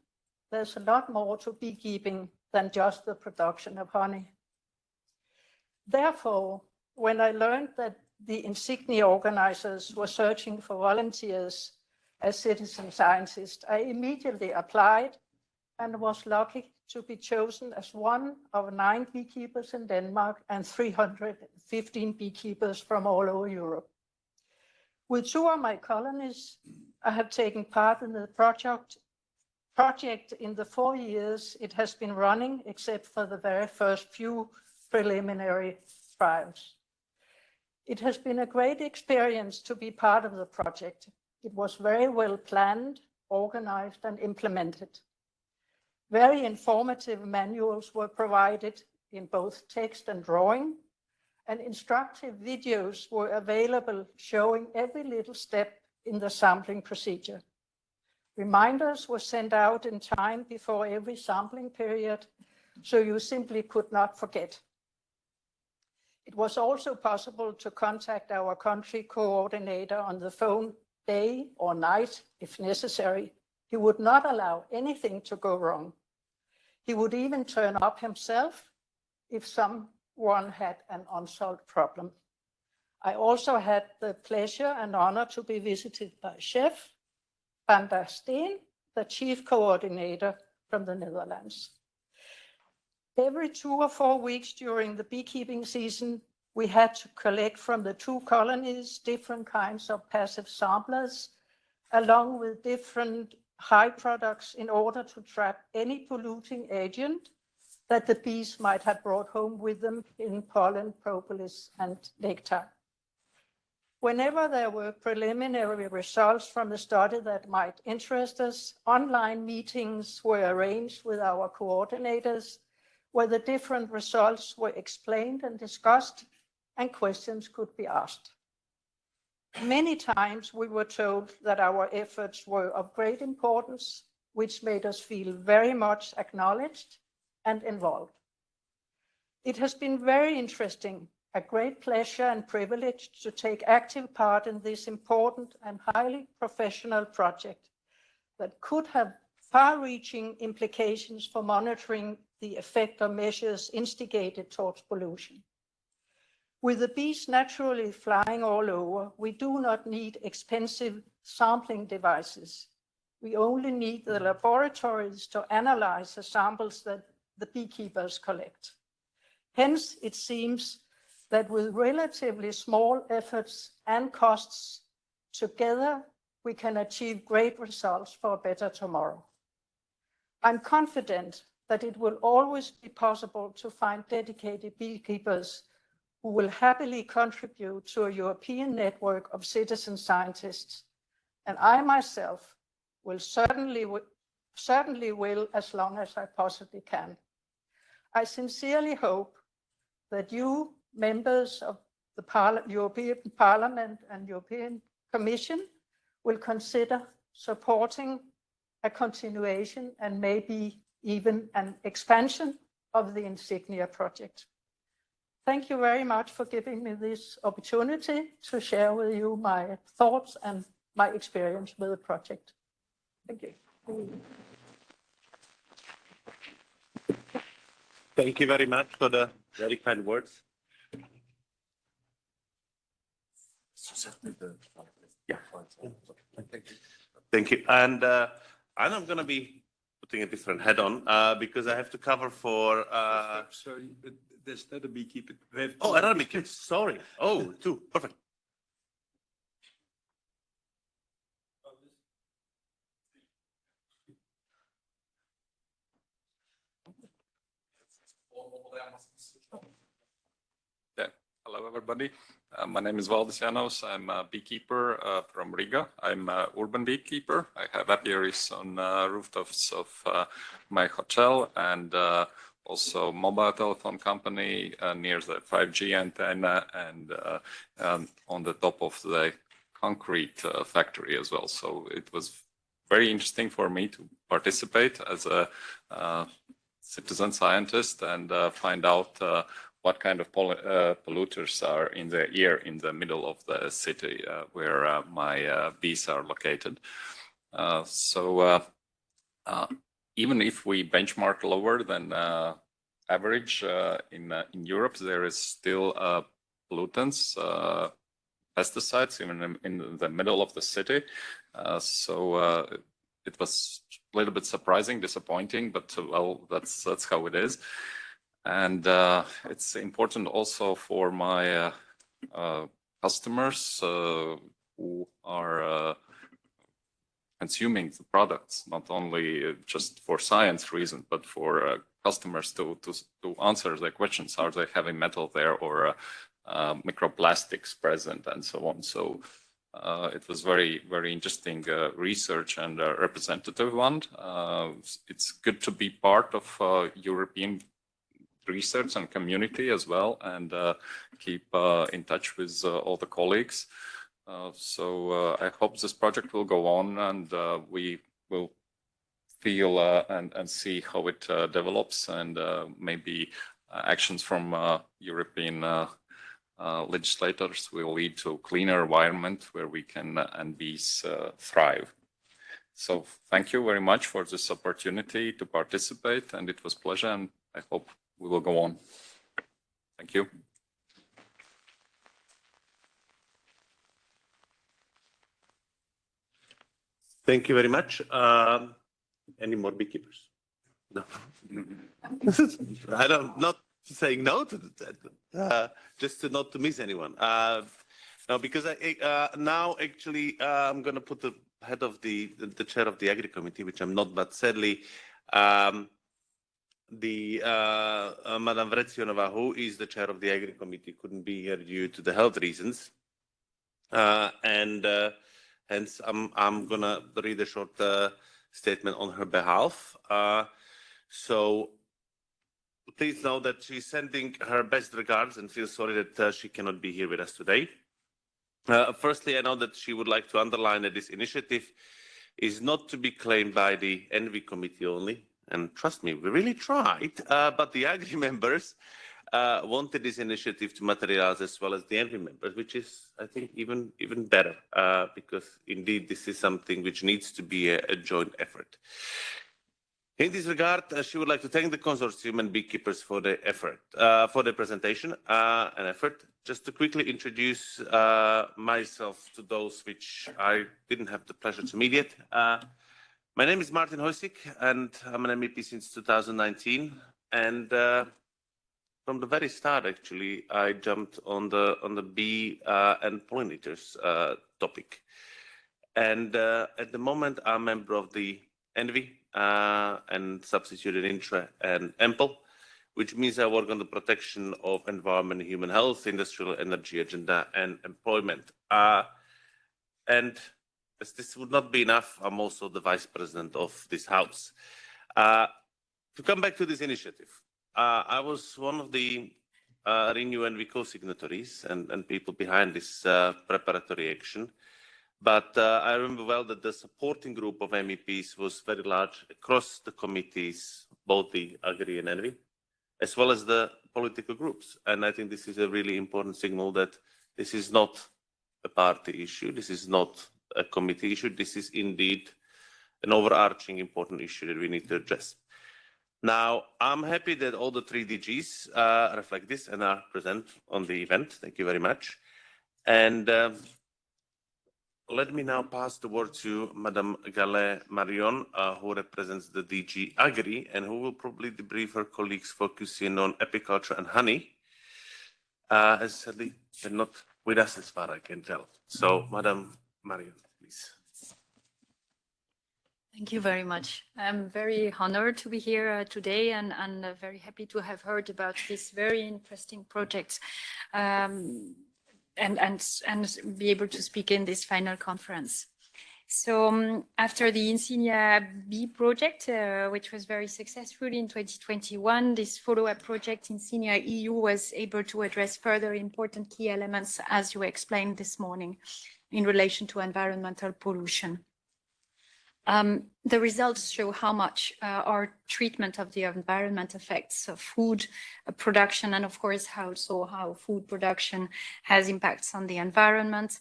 there's a lot more to beekeeping than just the production of honey. Therefore, when I learned that the Insignia organizers were searching for volunteers as citizen scientists, I immediately applied and was lucky to be chosen as one of 9 beekeepers in Denmark and 315 beekeepers from all over Europe. With 2 of my colonies, I have taken part in the project in the 4 years it has been running, except for the very first few preliminary trials. It has been a great experience to be part of the project. It was very well planned, organized, and implemented. Very informative manuals were provided in both text and drawing, and instructive videos were available showing every little step in the sampling procedure. Reminders were sent out in time before every sampling period, so you simply could not forget. It was also possible to contact our country coordinator on the phone day or night if necessary. He would not allow anything to go wrong. He would even turn up himself if someone had an unsolved problem. I also had the pleasure and honor to be visited by Chef Van der Steen, the chief coordinator from the Netherlands. Every 2 or 4 weeks during the beekeeping season, we had to collect from the 2 colonies different kinds of passive samplers, along with different hive products in order to trap any polluting agent that the bees might have brought home with them in pollen, propolis, and nectar. Whenever there were preliminary results from the study that might interest us, online meetings were arranged with our coordinators, where the different results were explained and discussed, and questions could be asked. Many times we were told that our efforts were of great importance, which made us feel very much acknowledged and involved. It has been very interesting, a great pleasure and privilege to take active part in this important and highly professional project that could have far-reaching implications for monitoring the effect of measures instigated towards pollution. With the bees naturally flying all over, we do not need expensive sampling devices. We only need the laboratories to analyze the samples that the beekeepers collect. Hence, it seems that with relatively small efforts and costs, together we can achieve great results for a better tomorrow. I'm confident that it will always be possible to find dedicated beekeepers who will happily contribute to a European network of citizen scientists, and I myself will certainly will as long as I possibly can. I sincerely hope that you, members of the European Parliament and European Commission, will consider supporting a continuation and maybe even an expansion of the Insignia project. Thank you very much for giving me this opportunity to share with you my thoughts and my experience with the project. Thank you. Thank you very much for the very kind words. Yeah. Thank you. And I'm going to be putting a different head on because I have to cover for. Sorry, but there's not a beekeeper. Oh, another beekeeper. Sorry. Oh, two. Perfect. Yeah. Hello, everybody. My name is Valdis Janos. I'm a beekeeper from Riga. I'm an urban beekeeper. I have apiaries on rooftops of my hotel and also mobile telephone company near the 5G antenna and on the top of the concrete factory as well. So it was very interesting for me to participate as a citizen scientist and find out what kind of polluters are in the air in the middle of the city where my bees are located. Even if we benchmark lower than average in Europe, there is still pollutants, pesticides even in the middle of the city. It was a little bit surprising, disappointing, but well, that's how it is. And it's important also for my customers who are consuming the products, not only just for science reasons, but for customers to answer their questions. Are they having metal there or microplastics present and so on? So it was very, very interesting research and a representative one. It's good to be part of European research and community as well and keep in touch with all the colleagues. I hope this project will go on and we will feel and see how it develops and maybe actions from European legislators will lead to a cleaner environment where we can and bees thrive. So thank you very much for this opportunity to participate, and it was a pleasure, and I hope we will go on. Thank you. Thank you very much. Any more beekeepers? No. Not saying no to that, just not to miss anyone. No, because now actually I'm going to put the head of the chair of the Agri Committee, which I'm not, but sadly, Madam Vrecionova, who is the chair of the Agri Committee, couldn't be here due to the health reasons, and hence I'm gonna read a short statement on her behalf. So please know that she's sending her best regards and feels sorry that she cannot be here with us today. Firstly, I know that she would like to underline that this initiative is not to be claimed by the Envy Committee only, and trust me, we really tried, but the Agri members wanted this initiative to materialize as well as the Envy members, which is, I think, even better, because indeed this is something which needs to be a joint effort. In this regard, she would like to thank the consortium and beekeepers for the effort, for the presentation and effort. Just to quickly introduce myself to those which I didn't have the pleasure to meet yet. My name is Martin Heusig, and I'm an MEP since 2019. And from the very start, actually, I jumped on the bee and pollinators topic. And at the moment, I'm a member of the Envy and substituted Intra and EMPL, which means I work on the protection of environment, human health, industrial energy agenda, and employment. And as this would not be enough, I'm also the vice president of this house. To come back to this initiative, I was one of the Renew Envy co-signatories and people behind this preparatory action. But I remember well that the supporting group of MEPs was very large across the committees, both the Agri and Envy, as well as the political groups. And I think this is a really important signal that this is not a party issue, this is not a committee issue, this is indeed an overarching important issue that we need to address. Now, I'm happy that all the 3 DGs reflect this and are present on the event. Thank you very much. And let me now pass the word to Madame Gallet Marion, who represents the DG Agri and who will probably debrief her colleagues focusing on apiculture and honey. As sadly, they're not with us as far as I can tell. So, Madame Marion, please. Thank you very much. I'm very honored to be here today and very happy to have heard about this very interesting project. And be able to speak in this final conference. So after the Insignia-EU project, which was very successful in 2021, this follow-up project Insignia-EU was able to address further important key elements, as you explained this morning, in relation to environmental pollution. The results show how much our treatment of the environment affects food production, and of course how food production has impacts on the environment.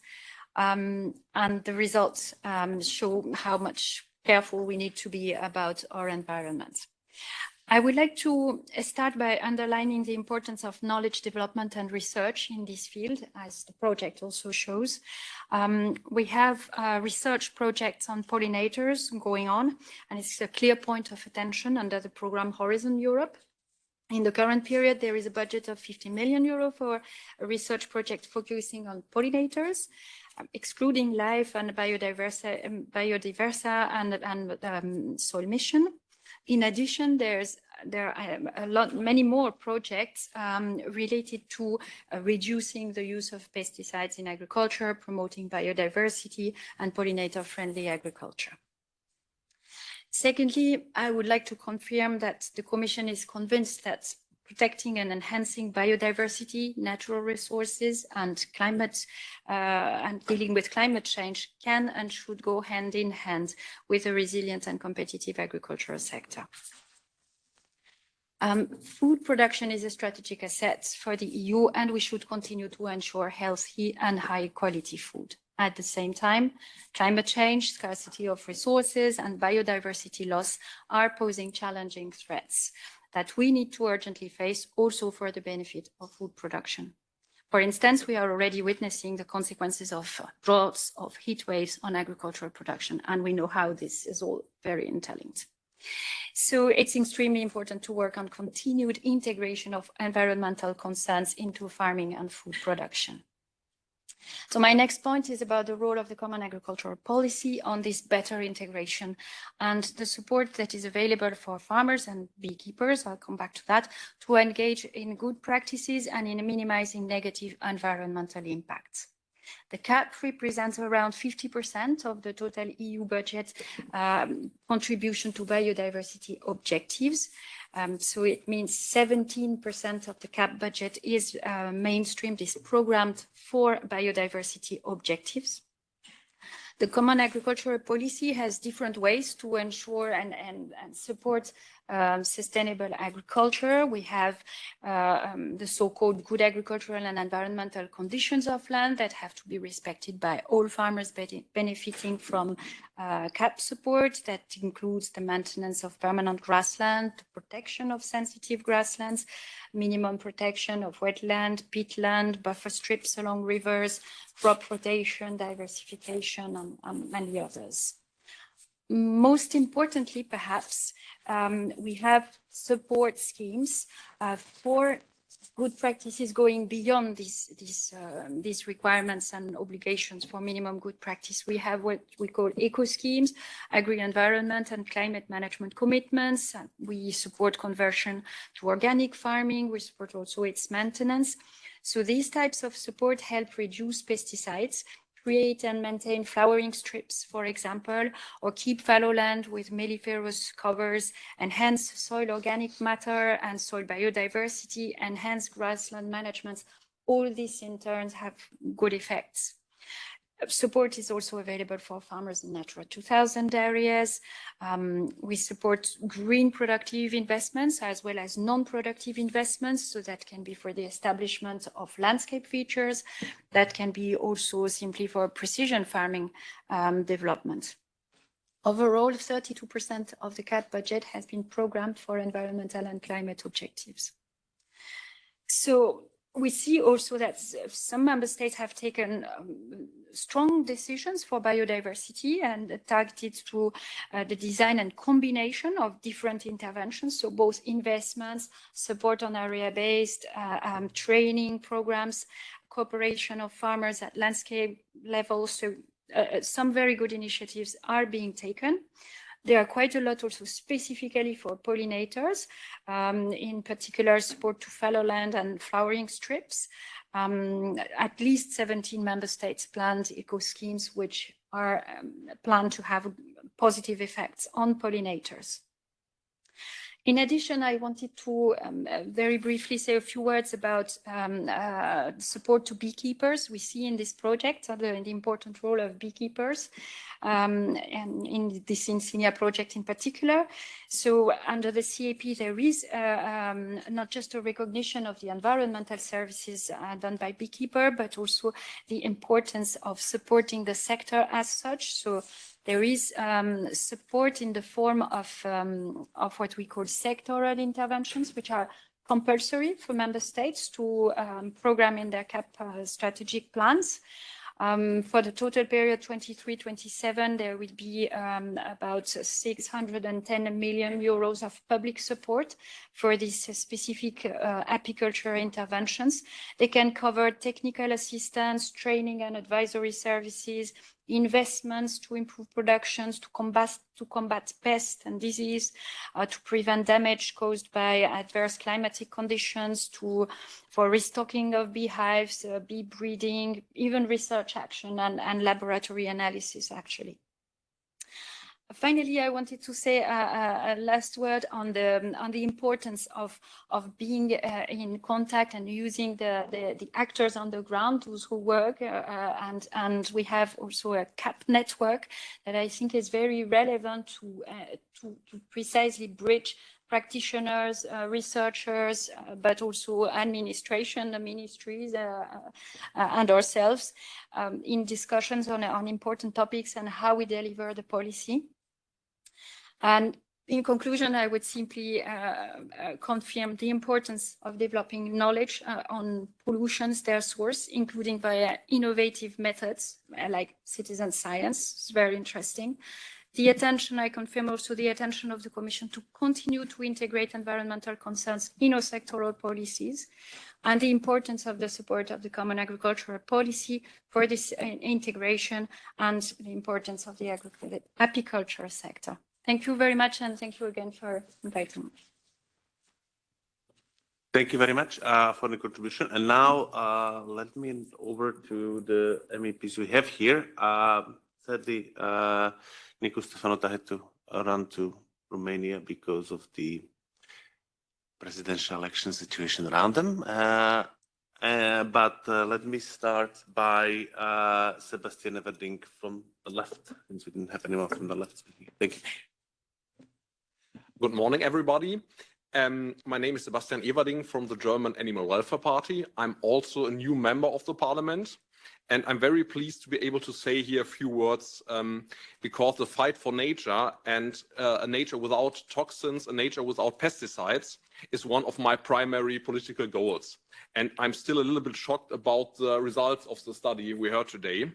And the results show how much careful we need to be about our environment. I would like to start by underlining the importance of knowledge development and research in this field, as the project also shows. We have research projects on pollinators going on, and it's a clear point of attention under the program Horizon Europe. In the current period, there is a budget of 50 million euro for a research project focusing on pollinators, excluding life and biodiversa and soil mission. In addition, there are many more projects related to reducing the use of pesticides in agriculture, promoting biodiversity and pollinator-friendly agriculture. Secondly, I would like to confirm that the Commission is convinced that protecting and enhancing biodiversity, natural resources, and climate and dealing with climate change can and should go hand in hand with a resilient and competitive agricultural sector. Food production is a strategic asset for the EU, and we should continue to ensure healthy and high quality food. At the same time, climate change, scarcity of resources, and biodiversity loss are posing challenging threats that we need to urgently face also for the benefit of food production. For instance, we are already witnessing the consequences of droughts, of heat waves on agricultural production, and we know how this is all very interlinked. So it's extremely important to work on continued integration of environmental concerns into farming and food production. So my next point is about the role of the Common Agricultural Policy on this better integration and the support that is available for farmers and beekeepers, I'll come back to that, to engage in good practices and in minimizing negative environmental impacts. The CAP represents around 50% of the total EU budget contribution to biodiversity objectives. So it means 17% of the CAP budget is mainstreamed, is programmed for biodiversity objectives. The common agricultural policy has different ways to ensure and support sustainable agriculture. We have the so-called good agricultural and environmental conditions of land that have to be respected by all farmers benefiting from CAP support. That includes the maintenance of permanent grassland, the protection of sensitive grasslands, minimum protection of wetland, peatland, buffer strips along rivers, crop rotation, diversification, and many others. Most importantly, perhaps, we have support schemes for good practices going beyond these requirements and obligations for minimum good practice. We have what we call eco schemes, agri-environment and climate management commitments. We support conversion to organic farming. We support also its maintenance. So these types of support help reduce pesticides, create and maintain flowering strips, for example, or keep fallow land with melliferous covers, enhance soil organic matter and soil biodiversity, enhance grassland management. All these in turn have good effects. Support is also available for farmers in Natura 2000 areas. We support green productive investments as well as non-productive investments. So that can be for the establishment of landscape features. That can be also simply for precision farming development. Overall, 32% of the CAP budget has been programmed for environmental and climate objectives. So we see also that some member states have taken strong decisions for biodiversity and targeted to the design and combination of different interventions. So both investments, support on area-based training programs, cooperation of farmers at landscape level. So some very good initiatives are being taken. There are quite a lot also specifically for pollinators, in particular support to fallow land and flowering strips. At least 17 member states planned eco schemes which are planned to have positive effects on pollinators. In addition, I wanted to very briefly say a few words about support to beekeepers. We see in this project the important role of beekeepers and in this Insignia project in particular. So under the CAP, there is not just a recognition of the environmental services done by beekeeper, but also the importance of supporting the sector as such. So there is support in the form of what we call sectoral interventions, which are compulsory for member states to program in their CAP strategic plans. For the total period 23-27, there will be about 610 million euros of public support for these specific apiculture interventions. They can cover technical assistance, training and advisory services, investments to improve productions, to combat pests and disease, to prevent damage caused by adverse climatic conditions, for restocking of beehives, bee breeding, even research action and laboratory analysis, actually. Finally, I wanted to say a last word on the importance of being in contact and using the actors on the ground, those who work, and we have also a CAP network that I think is very relevant to precisely bridge practitioners, researchers, but also administration, the ministries, and ourselves in discussions on important topics and how we deliver the policy. And in conclusion, I would simply confirm the importance of developing knowledge on pollutions, their source, including via innovative methods like citizen science. It's very interesting. The attention, I confirm also the attention of the Commission to continue to integrate environmental concerns in our sectoral policies, and the importance of the support of the Common Agricultural Policy for this integration, and the importance of the apiculture sector. Thank you very much, and thank you again for inviting me. Thank you very much for the contribution. And now let me hand over to the MEPs we have here. Sadly, Nicu Stefanota had to run to Romania because of the presidential election situation around them. But let me start by Sebastian Everding from the left, since we didn't have anyone from the left speaking. Thank you. Good morning, everybody. My name is Sebastian Everding from the German Animal Welfare Party. I'm also a new member of the parliament, and I'm very pleased to be able to say here a few words because the fight for nature and a nature without toxins, a nature without pesticides is one of my primary political goals. And I'm still a little bit shocked about the results of the study we heard today.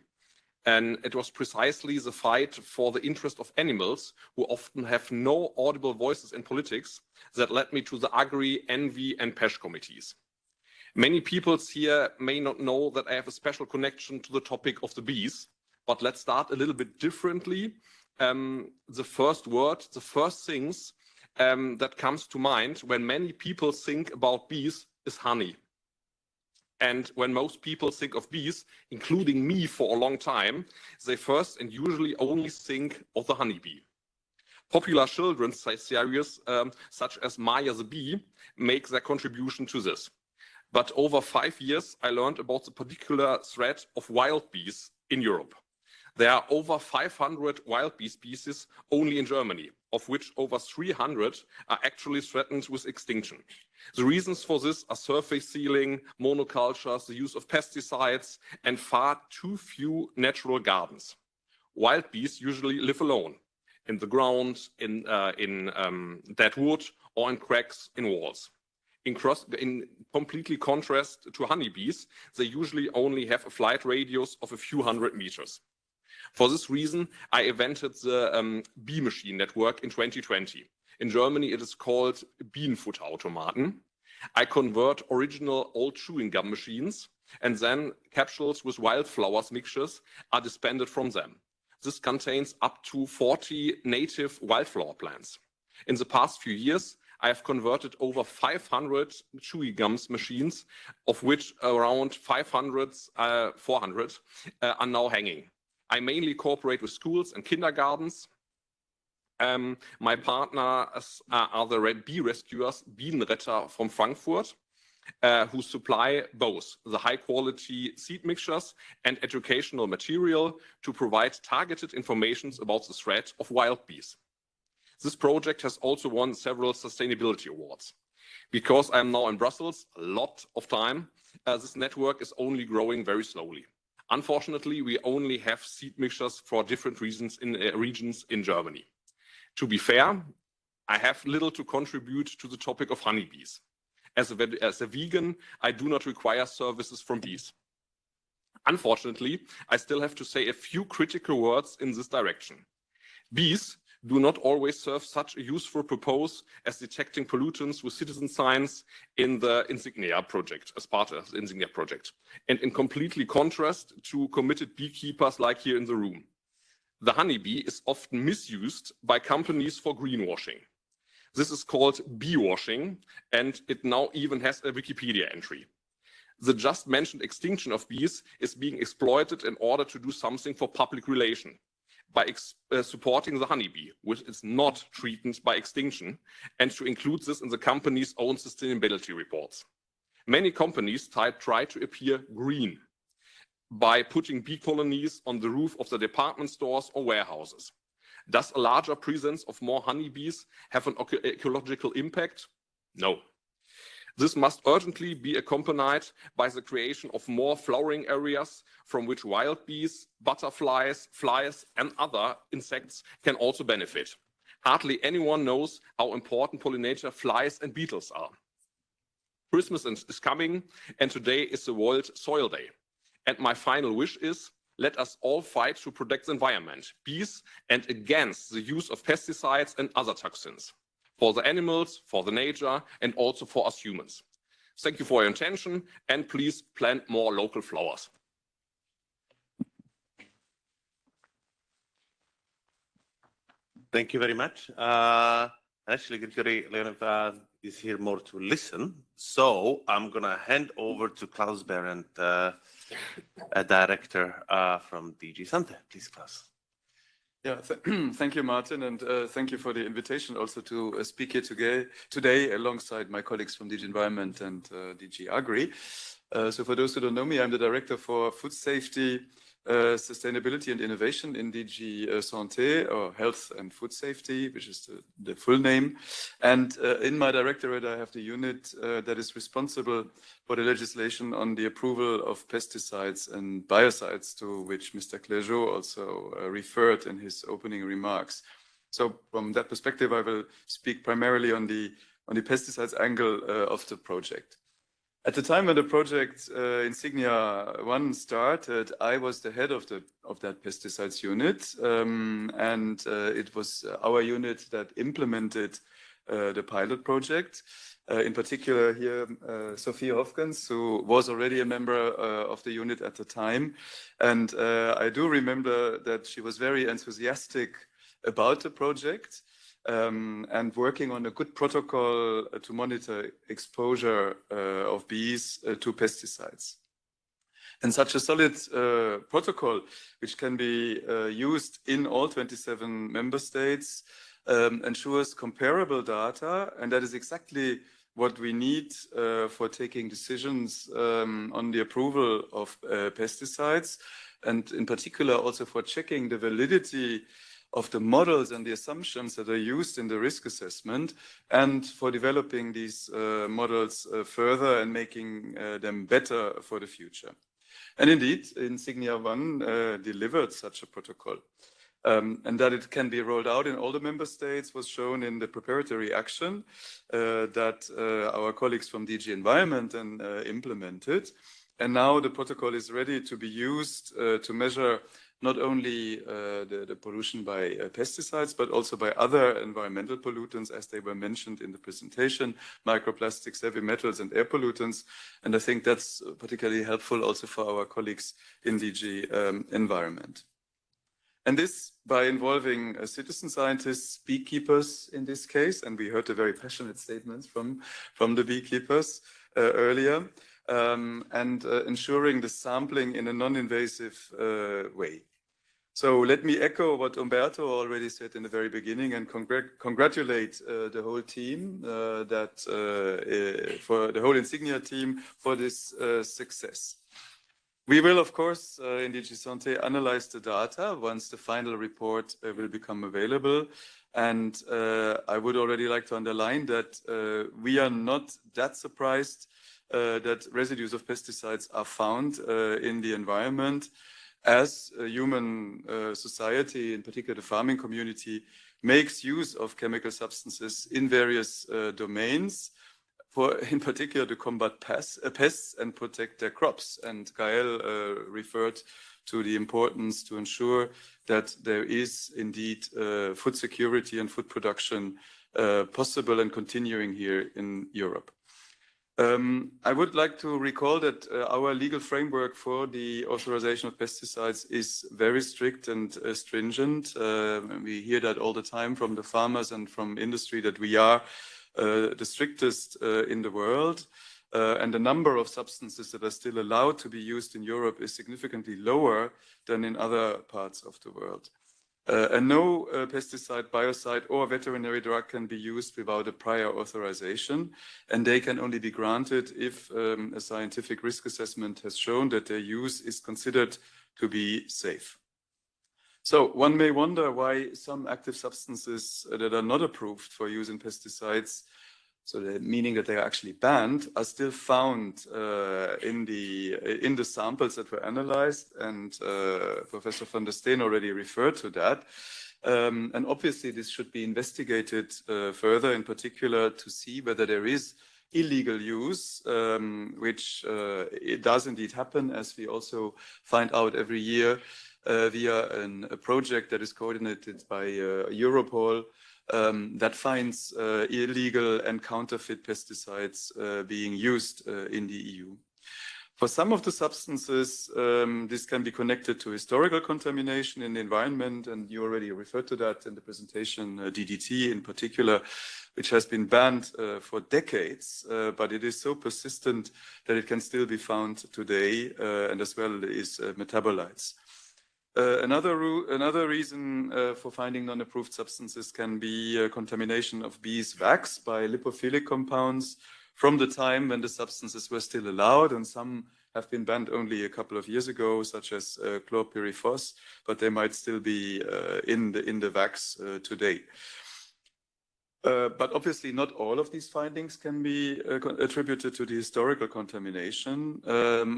And it was precisely the fight for the interest of animals, who often have no audible voices in politics, that led me to the Agri, Envy and PESH committees. Many people here may not know that I have a special connection to the topic of the bees, but let's start a little bit differently. The first word, the first things that comes to mind when many people think about bees is honey. And when most people think of bees, including me for a long time, they first and usually only think of the honeybee. Popular children's series such as Maya the Bee make their contribution to this. But over 5 years, I learned about the particular threat of wild bees in Europe. There are over 500 wild bee species only in Germany, of which over 300 are actually threatened with extinction. The reasons for this are surface sealing, monocultures, the use of pesticides, and far too few natural gardens. Wild bees usually live alone, in the ground, in dead wood, or in cracks in walls. In completely contrast to honeybees, they usually only have a flight radius of a few hundred meters. For this reason, I invented the bee machine network in 2020. In Germany, it is called Bienenfutterautomaten. I convert original old chewing gum machines, and then capsules with wildflowers mixtures are dispensed from them. This contains up to 40 native wildflower plants. In the past few years, I have converted over 500 chewing gums machines, of which around 400 are now hanging. I mainly cooperate with schools and kindergartens. My partners are the bee rescuers, Bienenretter from Frankfurt, who supply both the high-quality seed mixtures and educational material to provide targeted information about the threat of wild bees. This project has also won several sustainability awards. Because I am now in Brussels a lot of time, this network is only growing very slowly. Unfortunately, we only have seed mixtures for different regions in Germany. To be fair, I have little to contribute to the topic of honeybees. As a vegan, I do not require services from bees. Unfortunately, I still have to say a few critical words in this direction. Bees do not always serve such a useful purpose as detecting pollutants with citizen science in the Insignia project, as part of the Insignia project, and in completely contrast to committed beekeepers like here in the room. The honeybee is often misused by companies for greenwashing. This is called bee washing, and it now even has a Wikipedia entry. The just mentioned extinction of bees is being exploited in order to do something for public relation, by supporting the honeybee, which is not threatened by extinction, and to include this in the company's own sustainability reports. Many companies try to appear green by putting bee colonies on the roof of the department stores or warehouses. Does a larger presence of more honeybees have an ecological impact? No. This must urgently be accompanied by the creation of more flowering areas from which wild bees, butterflies, flies, and other insects can also benefit. Hardly anyone knows how important pollinator flies and beetles are. Christmas is coming, and today is the World Soil Day. And my final wish is, let us all fight to protect the environment, bees, and against the use of pesticides and other toxins. For the animals, for the nature, and also for us humans. Thank you for your attention, and please plant more local flowers. Thank you very much. Actually, Gregory Leonov is here more to listen. So I'm going to hand over to Klaus Behrendt, a director from DG Sante. Please, Klaus. Yeah, thank you, Martin, and thank you for the invitation also to speak here today alongside my colleagues from DG Environment and DG Agri. So for those who don't know me, I'm the Director for Food Safety, Sustainability and Innovation in DG Santé, or Health and Food Safety, which is the full name. And in my directorate, I have the unit that is responsible for the legislation on the approval of pesticides and biocides, to which Mr. Clergeau also referred in his opening remarks. So from that perspective, I will speak primarily on the pesticides angle of the project. At the time when the project Insignia-EU started, I was the head of that pesticides unit, and it was our unit that implemented the pilot project. In particular here, Sophie Hofkens, who was already a member of the unit at the time. And I do remember that she was very enthusiastic about the project. And working on a good protocol to monitor exposure of bees to pesticides. And such a solid protocol, which can be used in all 27 member states, ensures comparable data, and that is exactly what we need for taking decisions on the approval of pesticides, and in particular also for checking the validity of the models and the assumptions that are used in the risk assessment, and for developing these models further and making them better for the future. And indeed, Insignia-EU delivered such a protocol. And that it can be rolled out in all the member states was shown in the preparatory action that our colleagues from DG Environment implemented. And now the protocol is ready to be used to measure not only the pollution by pesticides, but also by other environmental pollutants, as they were mentioned in the presentation, microplastics, heavy metals, and air pollutants. And I think that's particularly helpful also for our colleagues in DG Environment. And this by involving citizen scientists, beekeepers in this case, and we heard the very passionate statements from the beekeepers earlier, and ensuring the sampling in a non-invasive way. So let me echo what Umberto already said in the very beginning and congratulate the whole team, for the whole Insignia team for this success. We will, of course, in DG Santé analyze the data once the final report will become available. And I would already like to underline that we are not that surprised that residues of pesticides are found in the environment, as a human society, in particular the farming community, makes use of chemical substances in various domains, in particular to combat pests and protect their crops. And Gael referred to the importance to ensure that there is indeed food security and food production possible and continuing here in Europe. I would like to recall that our legal framework for the authorization of pesticides is very strict and stringent. We hear that all the time from the farmers and from industry that we are the strictest in the world. And the number of substances that are still allowed to be used in Europe is significantly lower than in other parts of the world. And no pesticide, biocide, or veterinary drug can be used without a prior authorization, and they can only be granted if a scientific risk assessment has shown that their use is considered to be safe. So one may wonder why some active substances that are not approved for use in pesticides, so meaning that they are actually banned, are still found in the samples that were analyzed, and Professor van der Steen already referred to that. And obviously this should be investigated further, in particular to see whether there is illegal use, which it does indeed happen, as we also find out every year via a project that is coordinated by Europol, that finds illegal and counterfeit pesticides being used in the EU. For some of the substances, this can be connected to historical contamination in the environment, and you already referred to that in the presentation, DDT in particular, which has been banned for decades, but it is so persistent that it can still be found today, and as well as metabolites. Another reason for finding non-approved substances can be contamination of bees' wax by lipophilic compounds from the time when the substances were still allowed, and some have been banned only a couple of years ago, such as chlorpyrifos, but they might still be in the wax today. But obviously not all of these findings can be attributed to the historical contamination.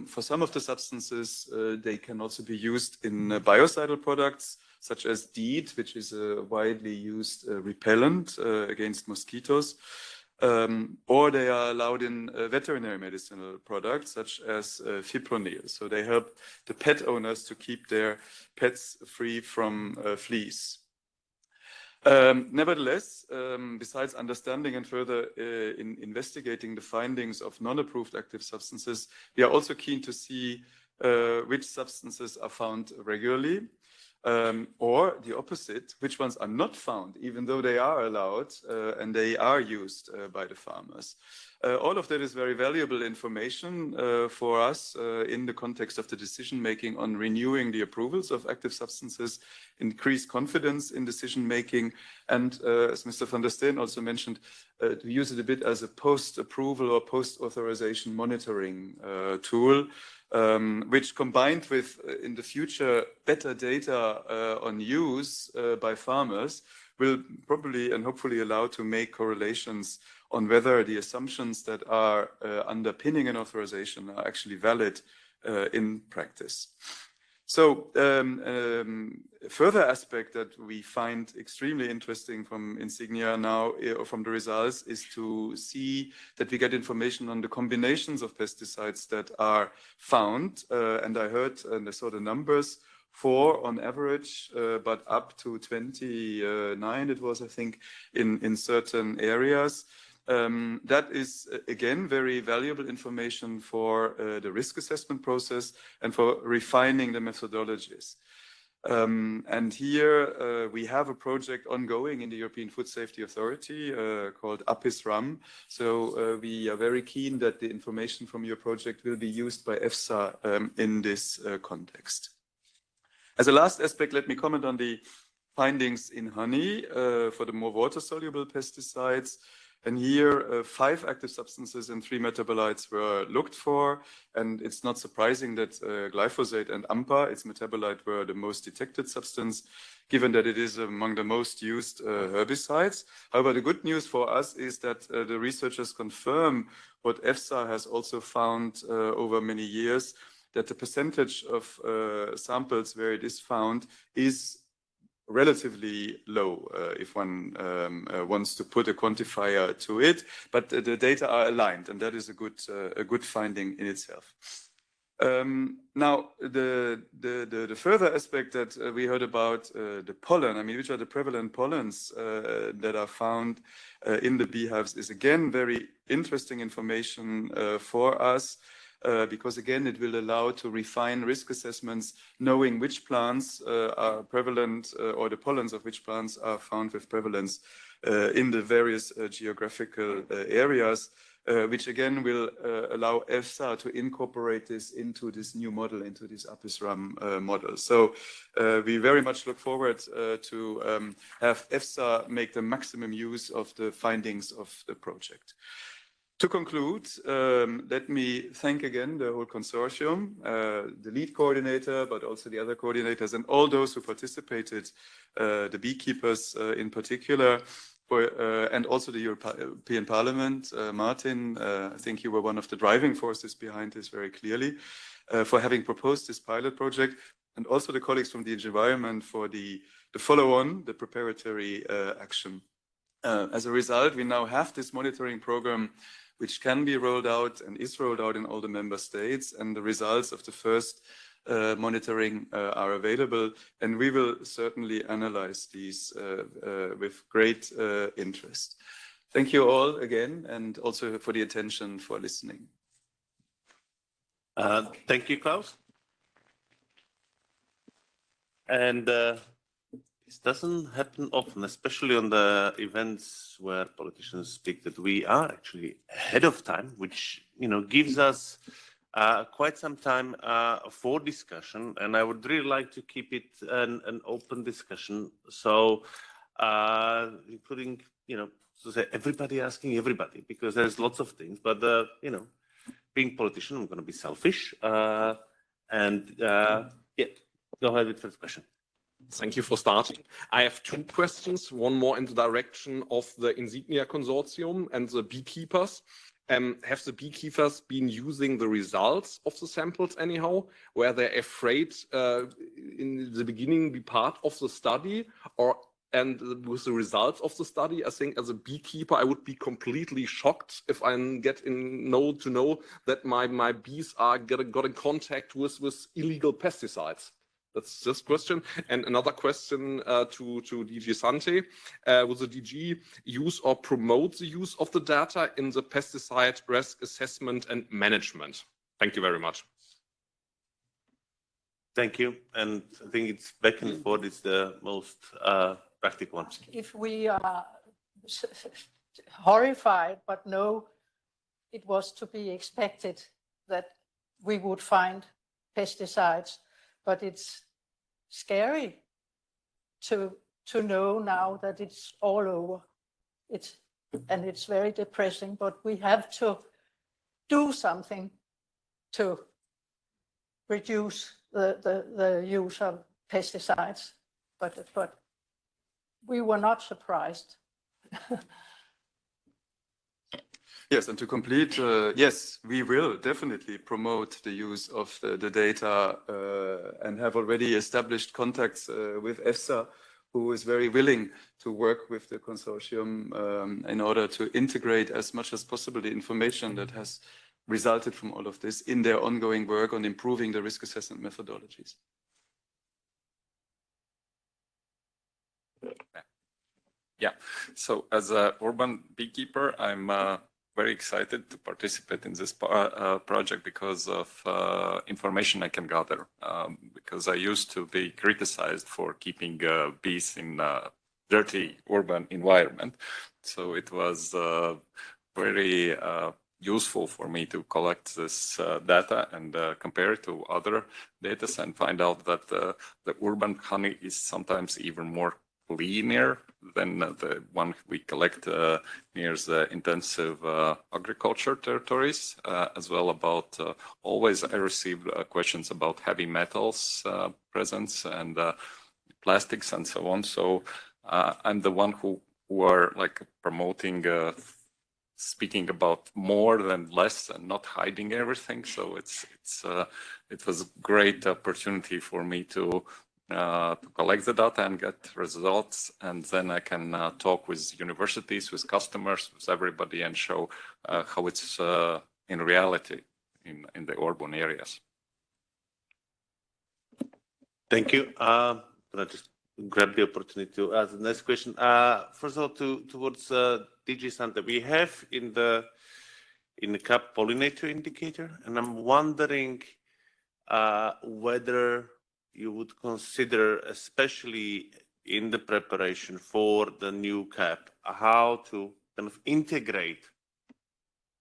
For some of the substances, they can also be used in biocidal products, such as DEET, which is a widely used repellent against mosquitoes, or they are allowed in veterinary medicinal products, such as fipronil. So they help the pet owners to keep their pets free from fleas. Nevertheless, besides understanding and further investigating the findings of non-approved active substances, we are also keen to see which substances are found regularly, or the opposite, which ones are not found, even though they are allowed and they are used by the farmers. All of that is very valuable information for us in the context of the decision-making on renewing the approvals of active substances, increase confidence in decision-making, and as Mr. van der Steen also mentioned, to use it a bit as a post-approval or post-authorization monitoring tool, which combined with, in the future, better data on use by farmers will probably and hopefully allow to make correlations on whether the assumptions that are underpinning an authorization are actually valid in practice. So a further aspect that we find extremely interesting from Insignia now, or from the results, is to see that we get information on the combinations of pesticides that are found. And I heard and I saw the numbers, 4 on average, but up to 29, it was, I think, in certain areas. That is, again, very valuable information for the risk assessment process and for refining the methodologies. And here we have a project ongoing in the European Food Safety Authority called APIS-RAM. So we are very keen that the information from your project will be used by EFSA in this context. As a last aspect, let me comment on the findings in honey for the more water-soluble pesticides. And here, 5 active substances and 3 metabolites were looked for. And it's not surprising that glyphosate and AMPA, its metabolite, were the most detected substance, given that it is among the most used herbicides. However, the good news for us is that the researchers confirm what EFSA has also found over many years, that the percentage of samples where it is found is relatively low if one wants to put a quantifier to it, but the data are aligned, and that is a good finding in itself. Now, the further aspect that we heard about the pollen, I mean, which are the prevalent pollens that are found in the beehives, is again very interesting information for us. Because again, it will allow to refine risk assessments, knowing which plants are prevalent or the pollens of which plants are found with prevalence in the various geographical areas, which again will allow EFSA to incorporate this into this new model, into this APIS-RAM model. So we very much look forward to have EFSA make the maximum use of the findings of the project. To conclude, let me thank again the whole consortium, the lead coordinator, but also the other coordinators and all those who participated, the beekeepers in particular, and also the European Parliament. Martin, I think you were one of the driving forces behind this very clearly, for having proposed this pilot project, and also the colleagues from the environment for the follow-on, the preparatory action. As a result, we now have this monitoring program which can be rolled out and is rolled out in all the member states, and the results of the first monitoring are available, and we will certainly analyze these with great interest. Thank you all again, and also for the attention, for listening. Thank you, Klaus. And this doesn't happen often, especially on the events where politicians speak, that we are actually ahead of time, which gives us quite some time for discussion, and I would really like to keep it an open discussion. So, including, to say everybody asking everybody, because there's lots of things. But being politician, I'm going to be selfish. Yeah, go ahead with the first question. Thank you for starting. I have two questions, one more in the direction of the Insignia Consortium and the beekeepers. Have the beekeepers been using the results of the samples anyhow? Were they afraid in the beginning be part of the study, and with the results of the study? I think as a beekeeper, I would be completely shocked if I to know that my bees are got in contact with illegal pesticides. That's this question. And another question to DG Sante. Will the DG use or promote the use of the data in the pesticide risk assessment and management? Thank you very much. Thank you. And I think it's back and forth is the most practical one. If we are horrified, but no, it was to be expected that we would find pesticides. But it's scary to know now that it's all over. And it's very depressing, but we have to do something to reduce the use of pesticides. But we were not surprised. Yes, and to complete, yes, we will definitely promote the use of the data and have already established contacts with EFSA, who is very willing to work with the consortium in order to integrate as much as possible the information that has resulted from all of this in their ongoing work on improving the risk assessment methodologies. Yeah, so as an urban beekeeper, I'm very excited to participate in this project because of information I can gather. Because I used to be criticized for keeping bees in a dirty urban environment. So it was very useful for me to collect this data and compare it to other data and find out that the urban honey is sometimes even more cleaner than the one we collect near the intensive agriculture territories, as well about always I receive questions about heavy metals presence and plastics and so on. So I'm the one who are like promoting speaking about more than less and not hiding everything. So it was a great opportunity for me to collect the data and get results, and then I can talk with universities, with customers, with everybody, and show how it's in reality in the urban areas. Thank you. I just grab the opportunity to ask the next question. First of all, towards DG Sante, we have in the CAP pollinator indicator, and I'm wondering whether you would consider, especially in the preparation for the new CAP, how to kind of integrate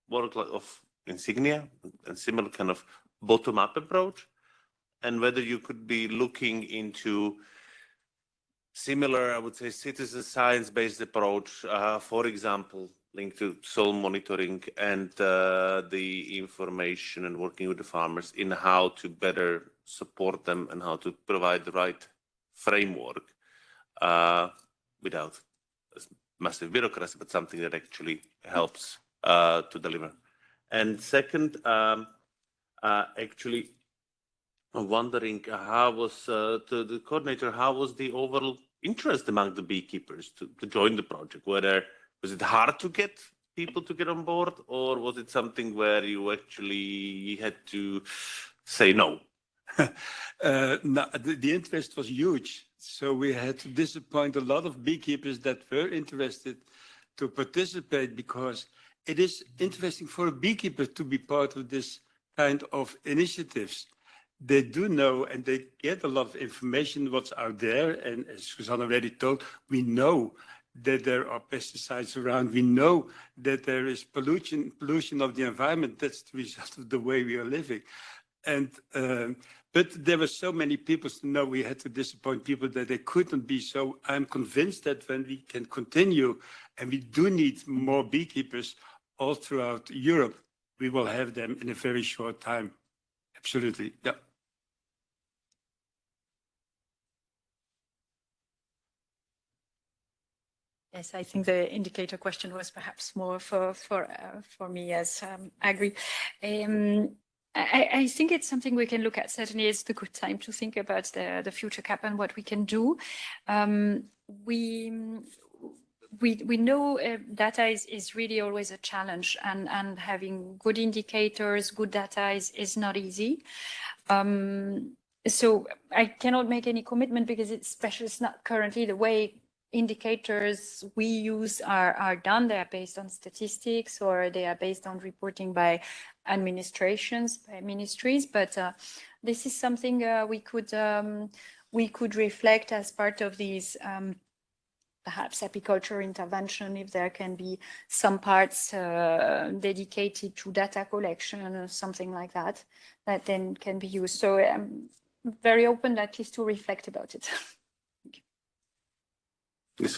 work of Insignia and similar kind of bottom-up approach, and whether you could be looking into similar, I would say, citizen science-based approach, for example, linked to soil monitoring and the information and working with the farmers in how to better support them and how to provide the right framework without massive bureaucracy, but something that actually helps to deliver. And second, actually, I'm wondering how was to the coordinator, how was the overall interest among the beekeepers to join the project? Was it hard to get people to get on board, or was it something where you actually had to say no? No, the interest was huge. So we had to disappoint a lot of beekeepers that were interested to participate, because it is interesting for a beekeeper to be part of this kind of initiatives. They do know and they get a lot of information what's out there. And as Susanne already told, we know that there are pesticides around. We know that there is pollution of the environment. That's the result of the way we are living. And but there were so many people to know we had to disappoint people that they couldn't be. So I'm convinced that when we can continue, and we do need more beekeepers all throughout Europe, we will have them in a very short time. Absolutely, yeah. Yes, I think the indicator question was perhaps more for me as Agri. I think it's something we can look at. Certainly, it's the good time to think about the future CAP and what we can do. We know data is really always a challenge, and having good indicators, good data is not easy. So I cannot make any commitment because it's not currently the way indicators we use are done. They are based on statistics, or they are based on reporting by administrations, by ministries. But this is something we could reflect as part of these perhaps apiculture intervention, if there can be some parts dedicated to data collection or something like that, that then can be used. So I'm very open at least to reflect about it. If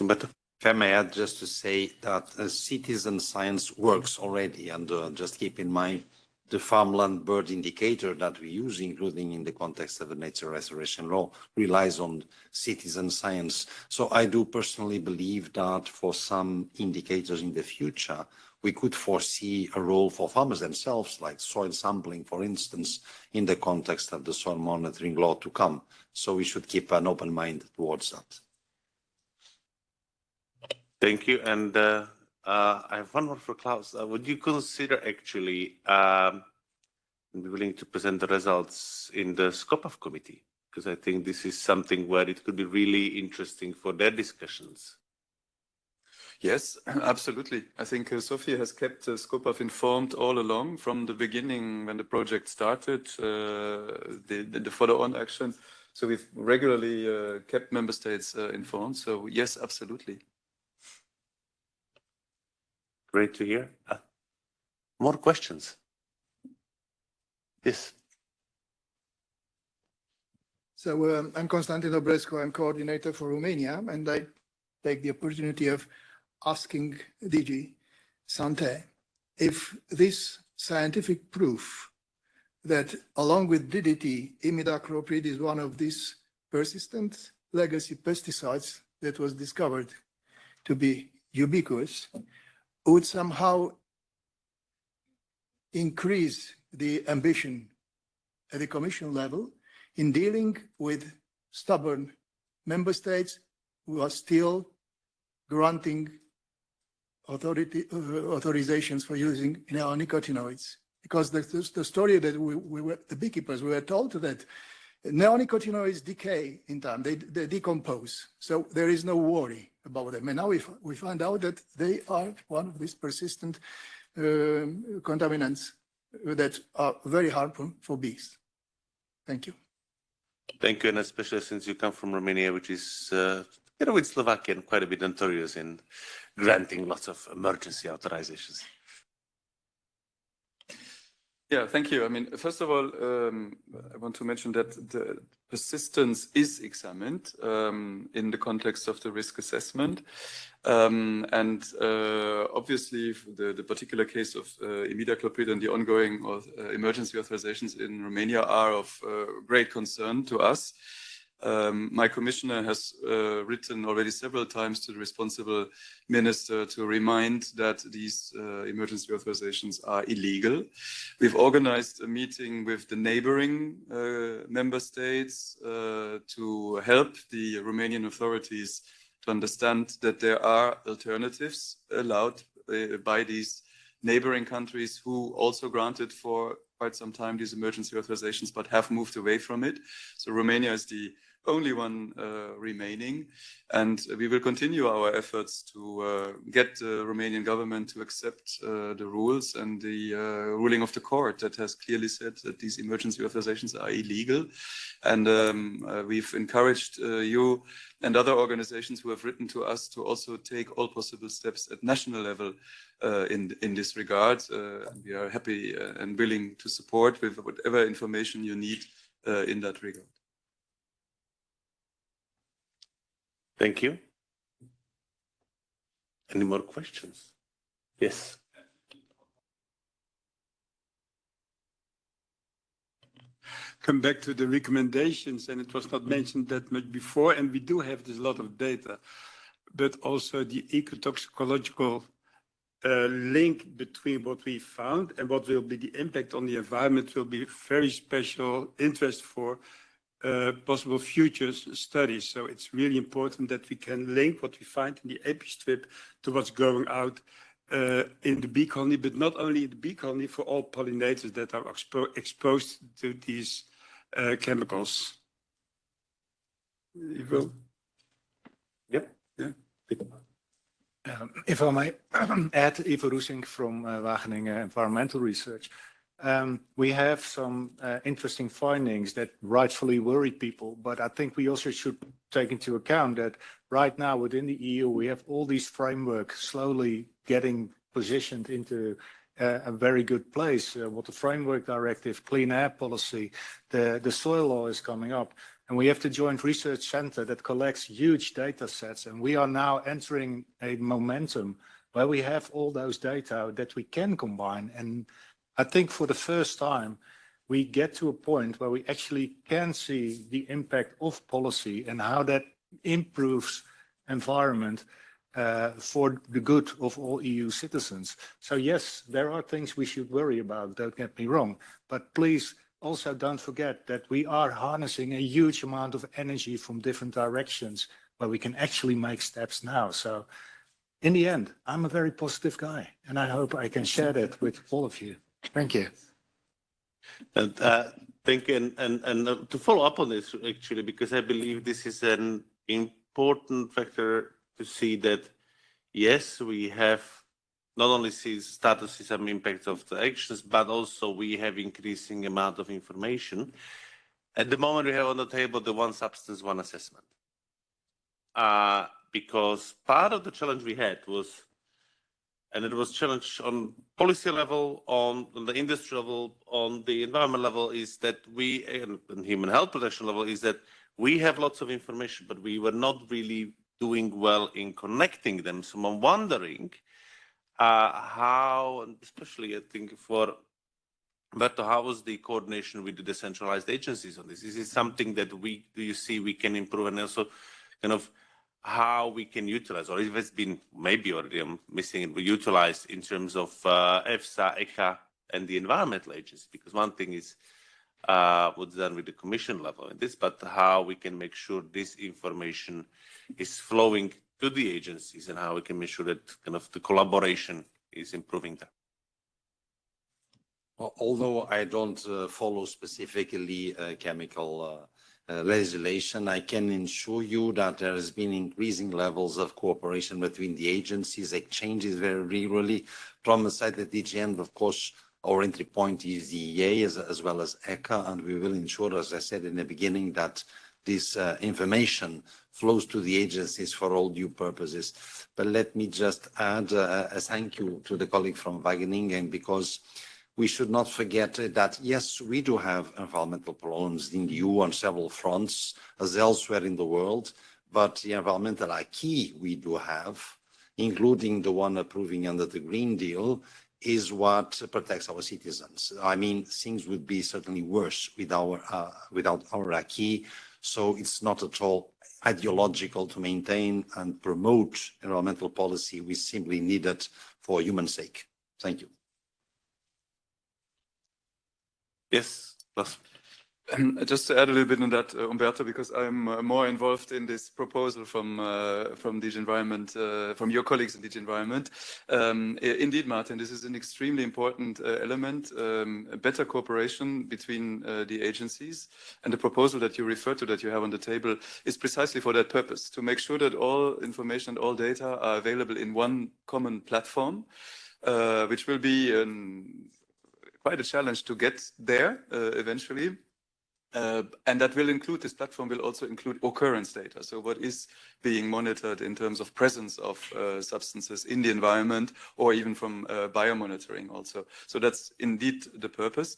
I may add just to say that citizen science works already, and just keep in mind the farmland bird indicator that we use, including in the context of the nature restoration law, relies on citizen science. So I do personally believe that for some indicators in the future, we could foresee a role for farmers themselves, like soil sampling, for instance, in the context of the soil monitoring law to come. So we should keep an open mind towards that. Thank you. And I have one more for Klaus. Would you consider actually be willing to present the results in the SCOPAF committee? Because I think this is something where it could be really interesting for their discussions. Yes, absolutely. I think Sophie has kept SCOPAF informed all along from the beginning when the project started, the follow-on action. So we've regularly kept member states informed. So yes, absolutely. Great to hear. More questions? Yes. So I'm Constantin Obrescu, I'm coordinator for Romania, and I take the opportunity of asking DG Sante if this scientific proof that along with DDT, imidacloprid is one of these persistent legacy pesticides that was discovered to be ubiquitous, would somehow increase the ambition at the Commission level in dealing with stubborn member states who are still granting authorizations for using neonicotinoids. Because the story that the beekeepers were told that neonicotinoids decay in time, they decompose. So there is no worry about them. And now we find out that they are one of these persistent contaminants that are very harmful for bees. Thank you. Thank you, and especially since you come from Romania, which is, together with Slovakia, quite a bit notorious in granting lots of emergency authorizations. Yeah, thank you. I mean, first of all, I want to mention that the persistence is examined in the context of the risk assessment. And obviously, the particular case of imidacloprid and the ongoing emergency authorizations in Romania are of great concern to us. My commissioner has written already several times to the responsible minister to remind that these emergency authorizations are illegal. We've organized a meeting with the neighboring member states to help the Romanian authorities to understand that there are alternatives allowed by these neighboring countries who also granted for quite some time these emergency authorizations but have moved away from it. So Romania is the only one remaining. And we will continue our efforts to get the Romanian government to accept the rules and the ruling of the court that has clearly said that these emergency authorizations are illegal. And we've encouraged you and other organizations who have written to us to also take all possible steps at national level in this regard. We are happy and willing to support with whatever information you need in that regard. Thank you. Any more questions? Yes. Come back to the recommendations, and it was not mentioned that much before, and we do have this lot of data, but also the ecotoxicological link between what we found and what will be the impact on the environment will be very special interest for possible future studies. So it's really important that we can link what we find in the epistrip to what's going out in the bee colony, but not only in the bee colony, for all pollinators that are exposed to these chemicals. Ivo? Yep. Yeah. If I may add, Ivo Roesink from Wageningen Environmental Research. We have some interesting findings that rightfully worry people, but I think we also should take into account that right now within the EU, we have all these frameworks slowly getting positioned into a very good place. What the Framework Directive, Clean Air Policy, the soil law is coming up. And we have the Joint Research Center that collects huge data sets. And we are now entering a momentum where we have all those data that we can combine. And I think for the first time, we get to a point where we actually can see the impact of policy and how that improves environment for the good of all EU citizens. So yes, there are things we should worry about, don't get me wrong. But please, also don't forget that we are harnessing a huge amount of energy from different directions where we can actually make steps now. So in the end, I'm a very positive guy, and I hope I can share that with all of you. Thank you. And thank you. And to follow up on this, actually, because I believe this is an important factor to see that, yes, we have not only start to see some impacts of the actions, but also we have increasing amount of information. At the moment, we have on the table the one substance, one assessment. Because part of the challenge we had was, and it was challenge on policy level, on the industry level, on the environment level, is that we, and human health protection level, is that we have lots of information, but we were not really doing well in connecting them. So I'm wondering how, and especially I think for Berto, how was the coordination with the decentralized agencies on this? Is it something that do you see we can improve, and also kind of how we can utilize, or if it's been maybe already missing it, utilized in terms of EFSA, ECHA, and the environmental agency? Because one thing is what's done with the Commission level in this, but how we can make sure this information is flowing to the agencies, and how we can make sure that kind of the collaboration is improving that. Well, although I don't follow specifically chemical legislation, I can ensure you that there has been increasing levels of cooperation between the agencies, exchanges very regularly from the side of DG, and of course, our entry point is the EA as well as ECHA, and we will ensure, as I said in the beginning, that this information flows to the agencies for all due purposes. But let me just add a thank you to the colleague from Wageningen, because we should not forget that, yes, we do have environmental problems in the EU on several fronts, as elsewhere in the world, but the environmental acquis we do have, including the one approving under the Green Deal, is what protects our citizens. I mean, things would be certainly worse without our acquis. So it's not at all ideological to maintain and promote environmental policy. We simply need it for human sake. Thank you. Yes, Just to add a little bit on that, Umberto, because I'm more involved in this proposal from DG Environment, from your colleagues in DG Environment. Indeed, Martin, this is an extremely important element, a better cooperation between the agencies. And the proposal that you refer to, that you have on the table, is precisely for that purpose, to make sure that all information, all data are available in one common platform, which will be quite a challenge to get there eventually. And that will include, this platform will also include occurrence data. So what is being monitored in terms of presence of substances in the environment, or even from biomonitoring also. So that's indeed the purpose.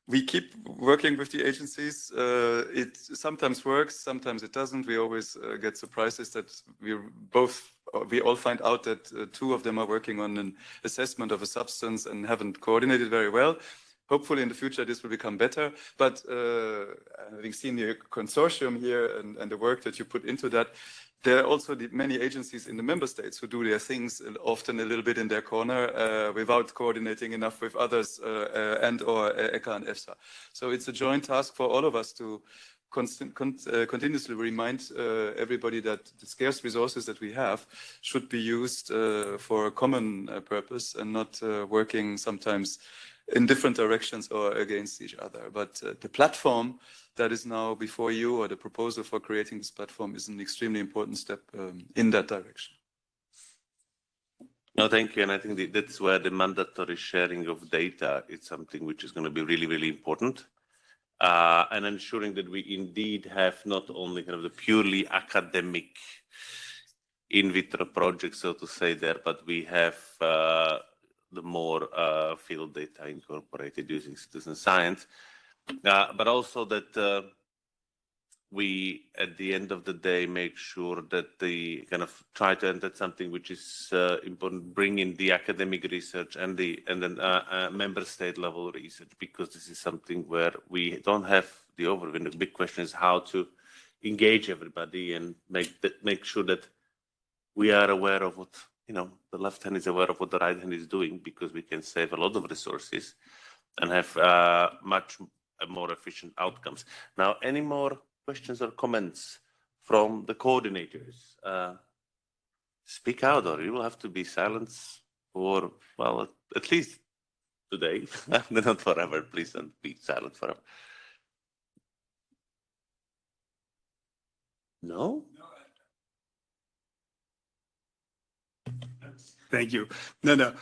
We keep working with the agencies. It sometimes works, sometimes it doesn't. We always get surprises that we all find out that two of them are working on an assessment of a substance and haven't coordinated very well. Hopefully in the future this will become better, but having seen the consortium here and the work that you put into that, there are also many agencies in the member states who do their things often a little bit in their corner without coordinating enough with others and or ECHA and EFSA. So it's a joint task for all of us to continuously remind everybody that the scarce resources that we have should be used for a common purpose and not working sometimes in different directions or against each other. But the platform that is now before you, or the proposal for creating this platform, is an extremely important step in that direction. No, thank you. And I think that's where the mandatory sharing of data is something which is going to be really, really important. And ensuring that we indeed have not only kind of the purely academic in vitro projects, so to say, there, but we have the more field data incorporated using citizen science, but also that we, at the end of the day, make sure that the kind of try to enter something which is important, bring in the academic research and then member state level research, because this is something where we don't have the overview. The big question is how to engage everybody and make sure that we are aware of what, the left hand is aware of what the right hand is doing, because we can save a lot of resources and have much more efficient outcomes. Now, any more questions or comments from the coordinators? Speak out, or you will have to be silent for, well, at least today. Not forever. Please don't be silent forever. No? Thank you. No.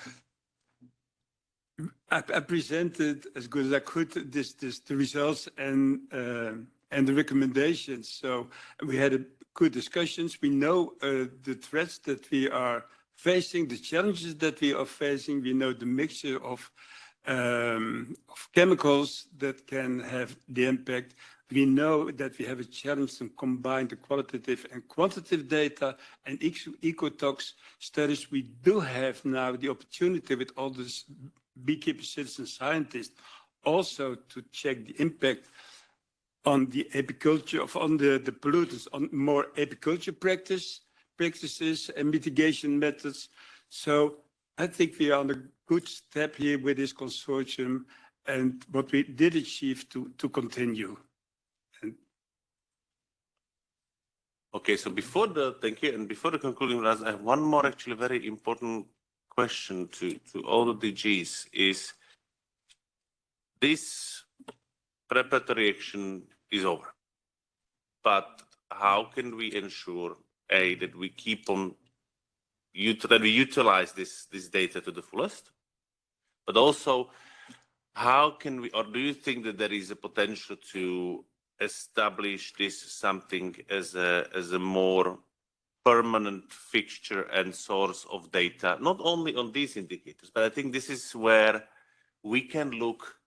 I presented as good as I could the results and the recommendations. So we had good discussions. We know the threats that we are facing, the challenges that we are facing. We know the mixture of chemicals that can have the impact. We know that we have a challenge to combine the qualitative and quantitative data and ecotox studies. We do have now the opportunity with all this beekeeper citizen scientists also to check the impact on the apiculture, on the pollutants, on more apiculture practices and mitigation methods. So I think we are on a good step here with this consortium and what we did achieve to continue. Okay, so thank you, and before the concluding, I have one more actually very important question to all the DGs is, this preparatory action is over, but how can we ensure, A, that we keep on, that we utilize this data to the fullest, but also how can we, or do you think that there is a potential to establish this something as a more permanent fixture and source of data, not only on these indicators, but I think this is where we can look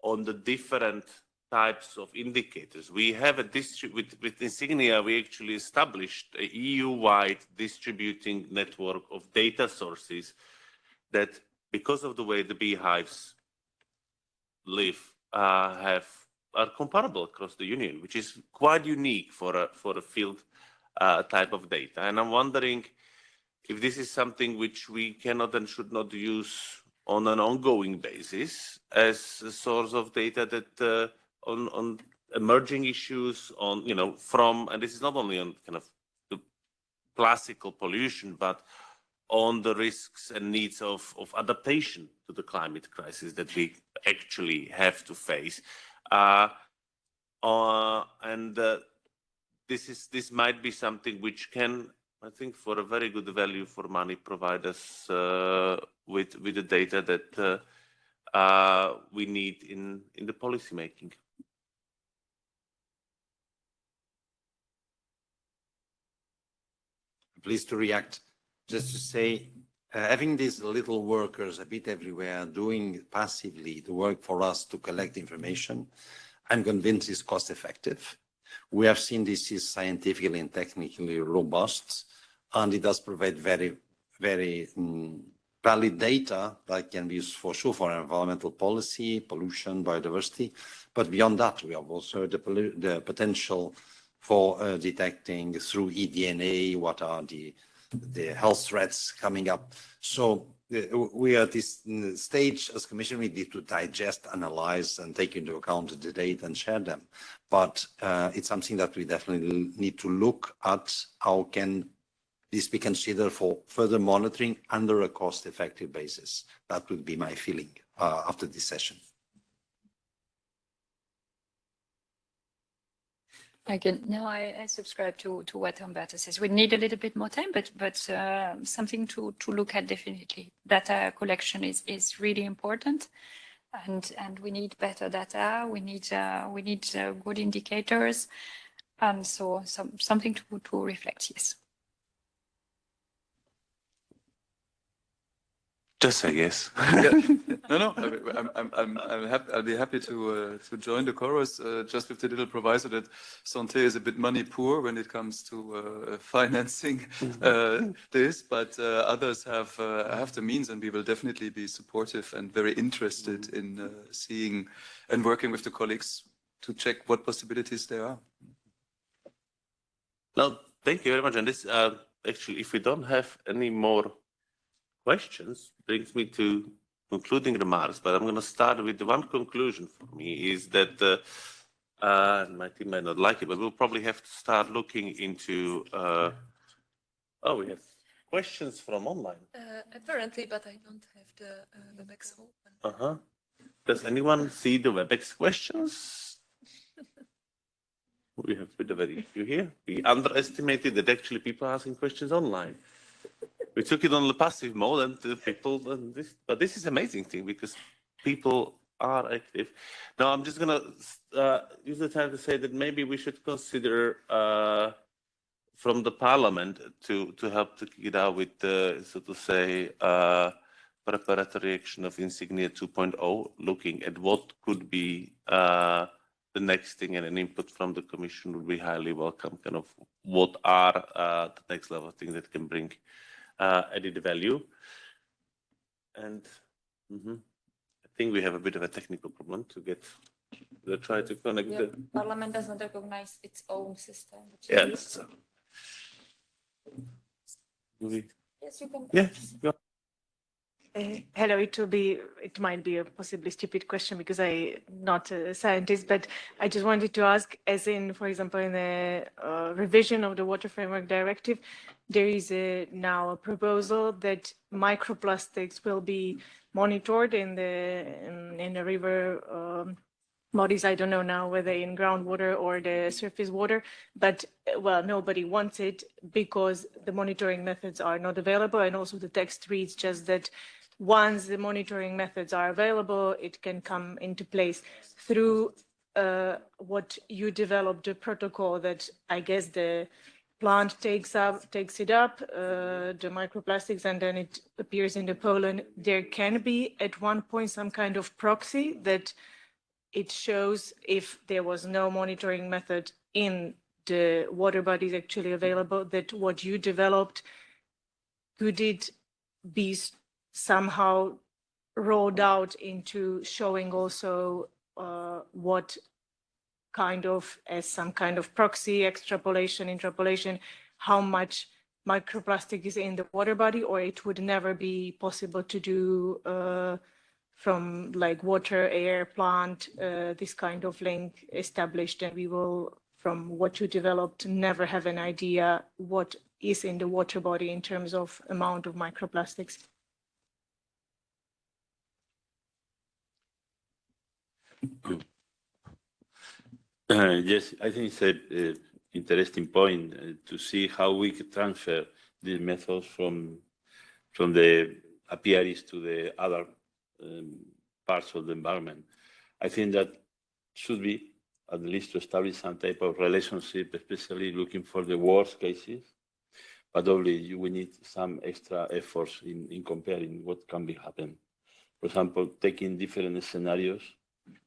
on the different types of indicators. We have with Insignia, we actually established a EU-wide distributing network of data sources that, because of the way the beehives live, are comparable across the union, which is quite unique for a field type of data. And I'm wondering if this is something which we cannot and should not use on an ongoing basis as a source of data that on emerging issues on, from, and this is not only on kind of the classical pollution, but on the risks and needs of adaptation to the climate crisis that we actually have to face. This might be something which can, I think, for a very good value for money, provide us with the data that we need in the policy making. Pleased to react. Just to say, having these little workers a bit everywhere doing passively the work for us to collect information, I'm convinced is cost effective. We have seen this is scientifically and technically robust, and it does provide very, very valid data that can be used for sure for environmental policy, pollution, biodiversity. But beyond that, we have also the potential for detecting through eDNA what are the health threats coming up. So we are at this stage as Commission, we need to digest, analyze, and take into account the data and share them. But it's something that we definitely need to look at. How can this be considered for further monitoring under a cost-effective basis? That would be my feeling after this session. I subscribe to what Umberto says. We need a little bit more time, but something to look at definitely. Data collection is really important, and we need better data. We need good indicators, and so something to reflect. Yes. Just say yes. Yeah. No. I'll be happy to join the chorus. Just with the little proviso that Santé is a bit money poor when it comes to financing this, but others have the means, and we will definitely be supportive and very interested in seeing and working with the colleagues to check what possibilities there are. No, thank you very much. And this actually, if we don't have any more questions, brings me to concluding remarks, but I'm going to start with the one conclusion for me is that my team might not like it, but we'll probably have to start looking into we have questions from online. Apparently, but I don't have the WebEx open. Does anyone see the WebEx questions? We have a very few here. We underestimated that actually people are asking questions online. We took it on the passive mode, and the people, but this is an amazing thing because people are active. Now, I'm just gonna use the time to say that maybe we should consider from the Parliament to help to kick it out with the, so to say, preparatory action of Insignia 2.0, looking at what could be the next thing, and an input from the Commission would be highly welcome. Kind of what are the next level of things that can bring added value. And I think we have a bit of a technical problem to try to connect. Yeah, the Parliament doesn't recognize its own system. Yes. Yes, you can. Yeah. Hello, it might be a possibly stupid question because I'm not a scientist, but I just wanted to ask, as in, for example, in the revision of the Water Framework Directive, there is now a proposal that microplastics will be monitored in the river bodies. I don't know now whether in groundwater or the surface water, but well, nobody wants it because the monitoring methods are not available, and also the text reads just that once the monitoring methods are available, it can come into place through what you developed, a protocol that I guess the plant takes it up, the microplastics, and then it appears in the pollen. There can be at one point some kind of proxy that it shows if there was no monitoring method in the water bodies actually available, that what you developed, could it be somehow rolled out into showing also what kind of, as some kind of proxy, extrapolation, interpolation, how much microplastic is in the water body, or it would never be possible to do from like water, air, plant, this kind of link established, and we will, from what you developed, never have an idea what is in the water body in terms of amount of microplastics. Yes, I think it's an interesting point to see how we could transfer these methods from the apiaries to the other parts of the environment. I think that should be at least to establish some type of relationship, especially looking for the worst cases. But obviously, we need some extra efforts in comparing what can be happen. For example, taking different scenarios,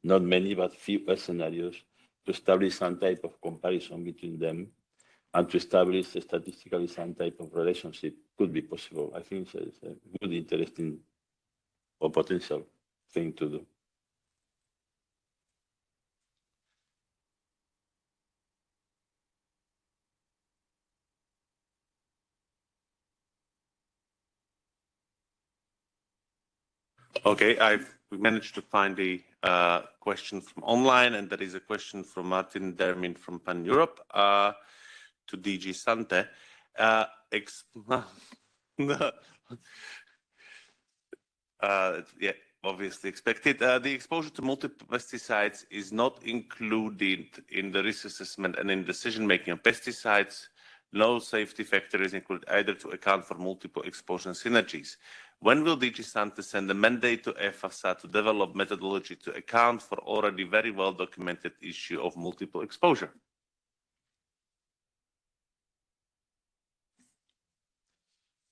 not many, but few scenarios, to establish some type of comparison between them and to establish statistically some type of relationship could be possible. I think it's a good, interesting or potential thing to do. Okay, we managed to find the question from online, and that is a question from Martin Dermin from Pan Europe to DG Sante. Yeah, obviously expected. The exposure to multiple pesticides is not included in the risk assessment and in decision-making of pesticides. No safety factor is included either to account for multiple exposure synergies. When will DG Sante send a mandate to EFSA to develop methodology to account for already very well documented issue of multiple exposure?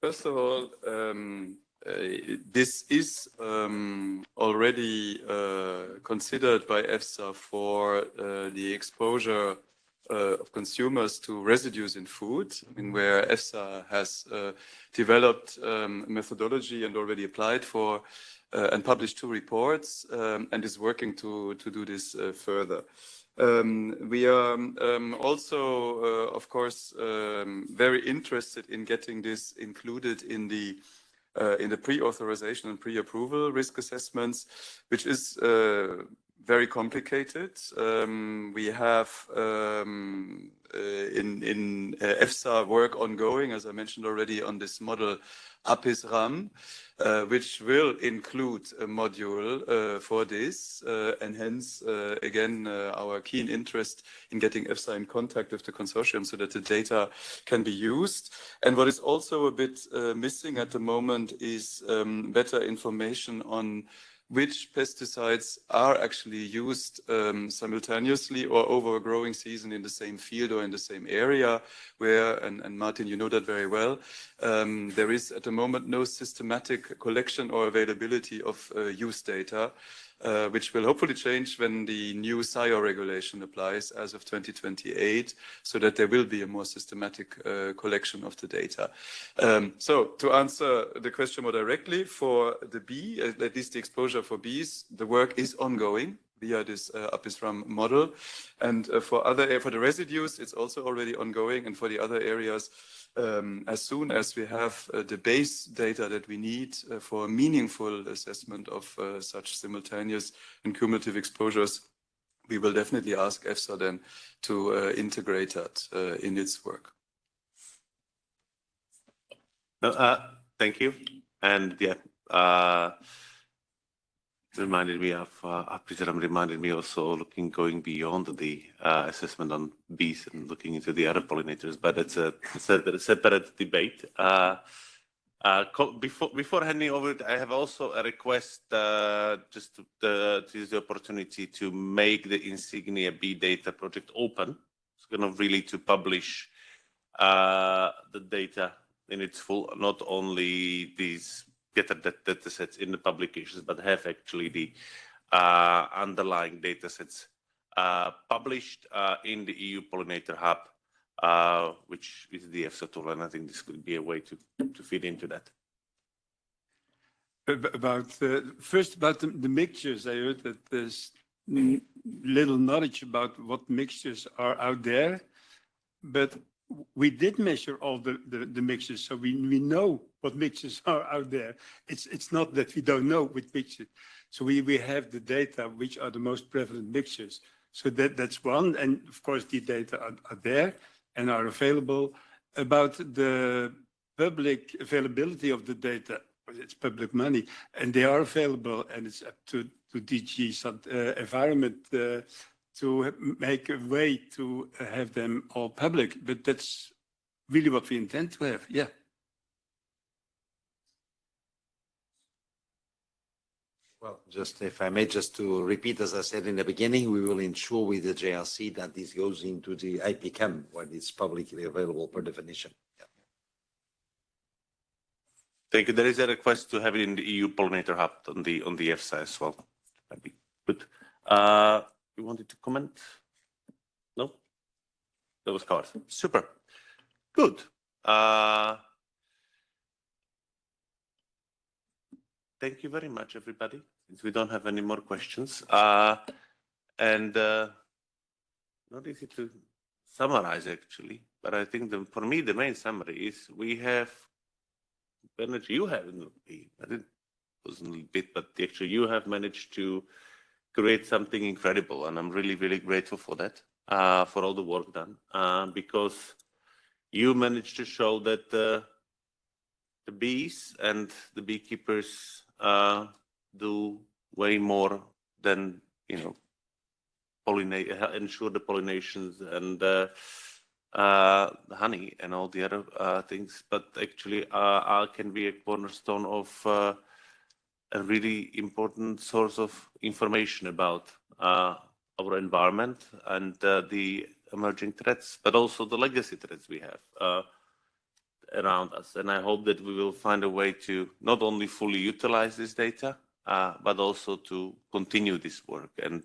First of all, this is already considered by EFSA for the exposure of consumers to residues in food, where EFSA has developed methodology and already applied for and published 2 reports and is working to do this further. We are also, of course, very interested in getting this included in the pre-authorization and pre-approval risk assessments, which is very complicated. We have in EFSA work ongoing, as I mentioned already, on this model APIS-RAM, which will include a module for this, and hence, again, our keen interest in getting EFSA in contact with the consortium so that the data can be used. And what is also a bit missing at the moment is better information on which pesticides are actually used simultaneously or over a growing season in the same field or in the same area, where, and Martin, you know that very well, there is at the moment no systematic collection or availability of use data, which will hopefully change when the new SIO regulation applies as of 2028, so that there will be a more systematic collection of the data. So to answer the question more directly, for the bee, at least the exposure for bees, the work is ongoing via this APIS-RAM model. And for the residues, it's also already ongoing. And for the other areas, as soon as we have the base data that we need for a meaningful assessment of such simultaneous and cumulative exposures, we will definitely ask EFSA then to integrate that in its work. Thank you. And yeah, reminded me of APIS-RAM reminded me also going beyond the assessment on bees and looking into the other pollinators, but it's a separate debate. Before handing over, I have also a request just to use the opportunity to make the Insignia-B data project open. It's going to really to publish the data in its full, not only these data sets in the publications, but have actually the underlying data sets published in the EU Pollinator Hub, which is the EFSA tool, and I think this could be a way to feed into that. First about the mixtures, I heard that there's little knowledge about what mixtures are out there, but we did measure all the mixtures, so we know what mixtures are out there. It's not that we don't know which mixture. So we have the data, which are the most prevalent mixtures. So that's one. And of course, the data are there and are available. About the public availability of the data, it's public money, and they are available, and it's up to DG Environment to make a way to have them all public. But that's really what we intend to have, yeah. Well, just if I may, just to repeat, as I said in the beginning, we will ensure with the JRC that this goes into the IPCAM when it's publicly available per definition. Yeah. Thank you. There is a request to have it in the EU pollinator hub on the EFSA as well. That'd be good. You wanted to comment? No? That was covered. Super. Good. Thank you very much, everybody. Since we don't have any more questions, and not easy to summarize actually, but I think for me the main summary is we have energy. You have, I didn't wasn't a little bit, but actually you have managed to create something incredible, and I'm really, really grateful for that, for all the work done, because you managed to show that the bees and the beekeepers do way more than, ensure the pollinations and the honey and all the other things, but actually can be a cornerstone of a really important source of information about our environment and the emerging threats, but also the legacy threats we have around us. And I hope that we will find a way to not only fully utilize this data, but also to continue this work and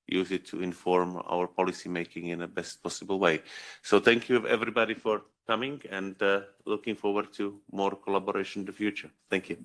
use it to inform our policy making in the best possible way. So thank you everybody for coming, and looking forward to more collaboration in the future. Thank you.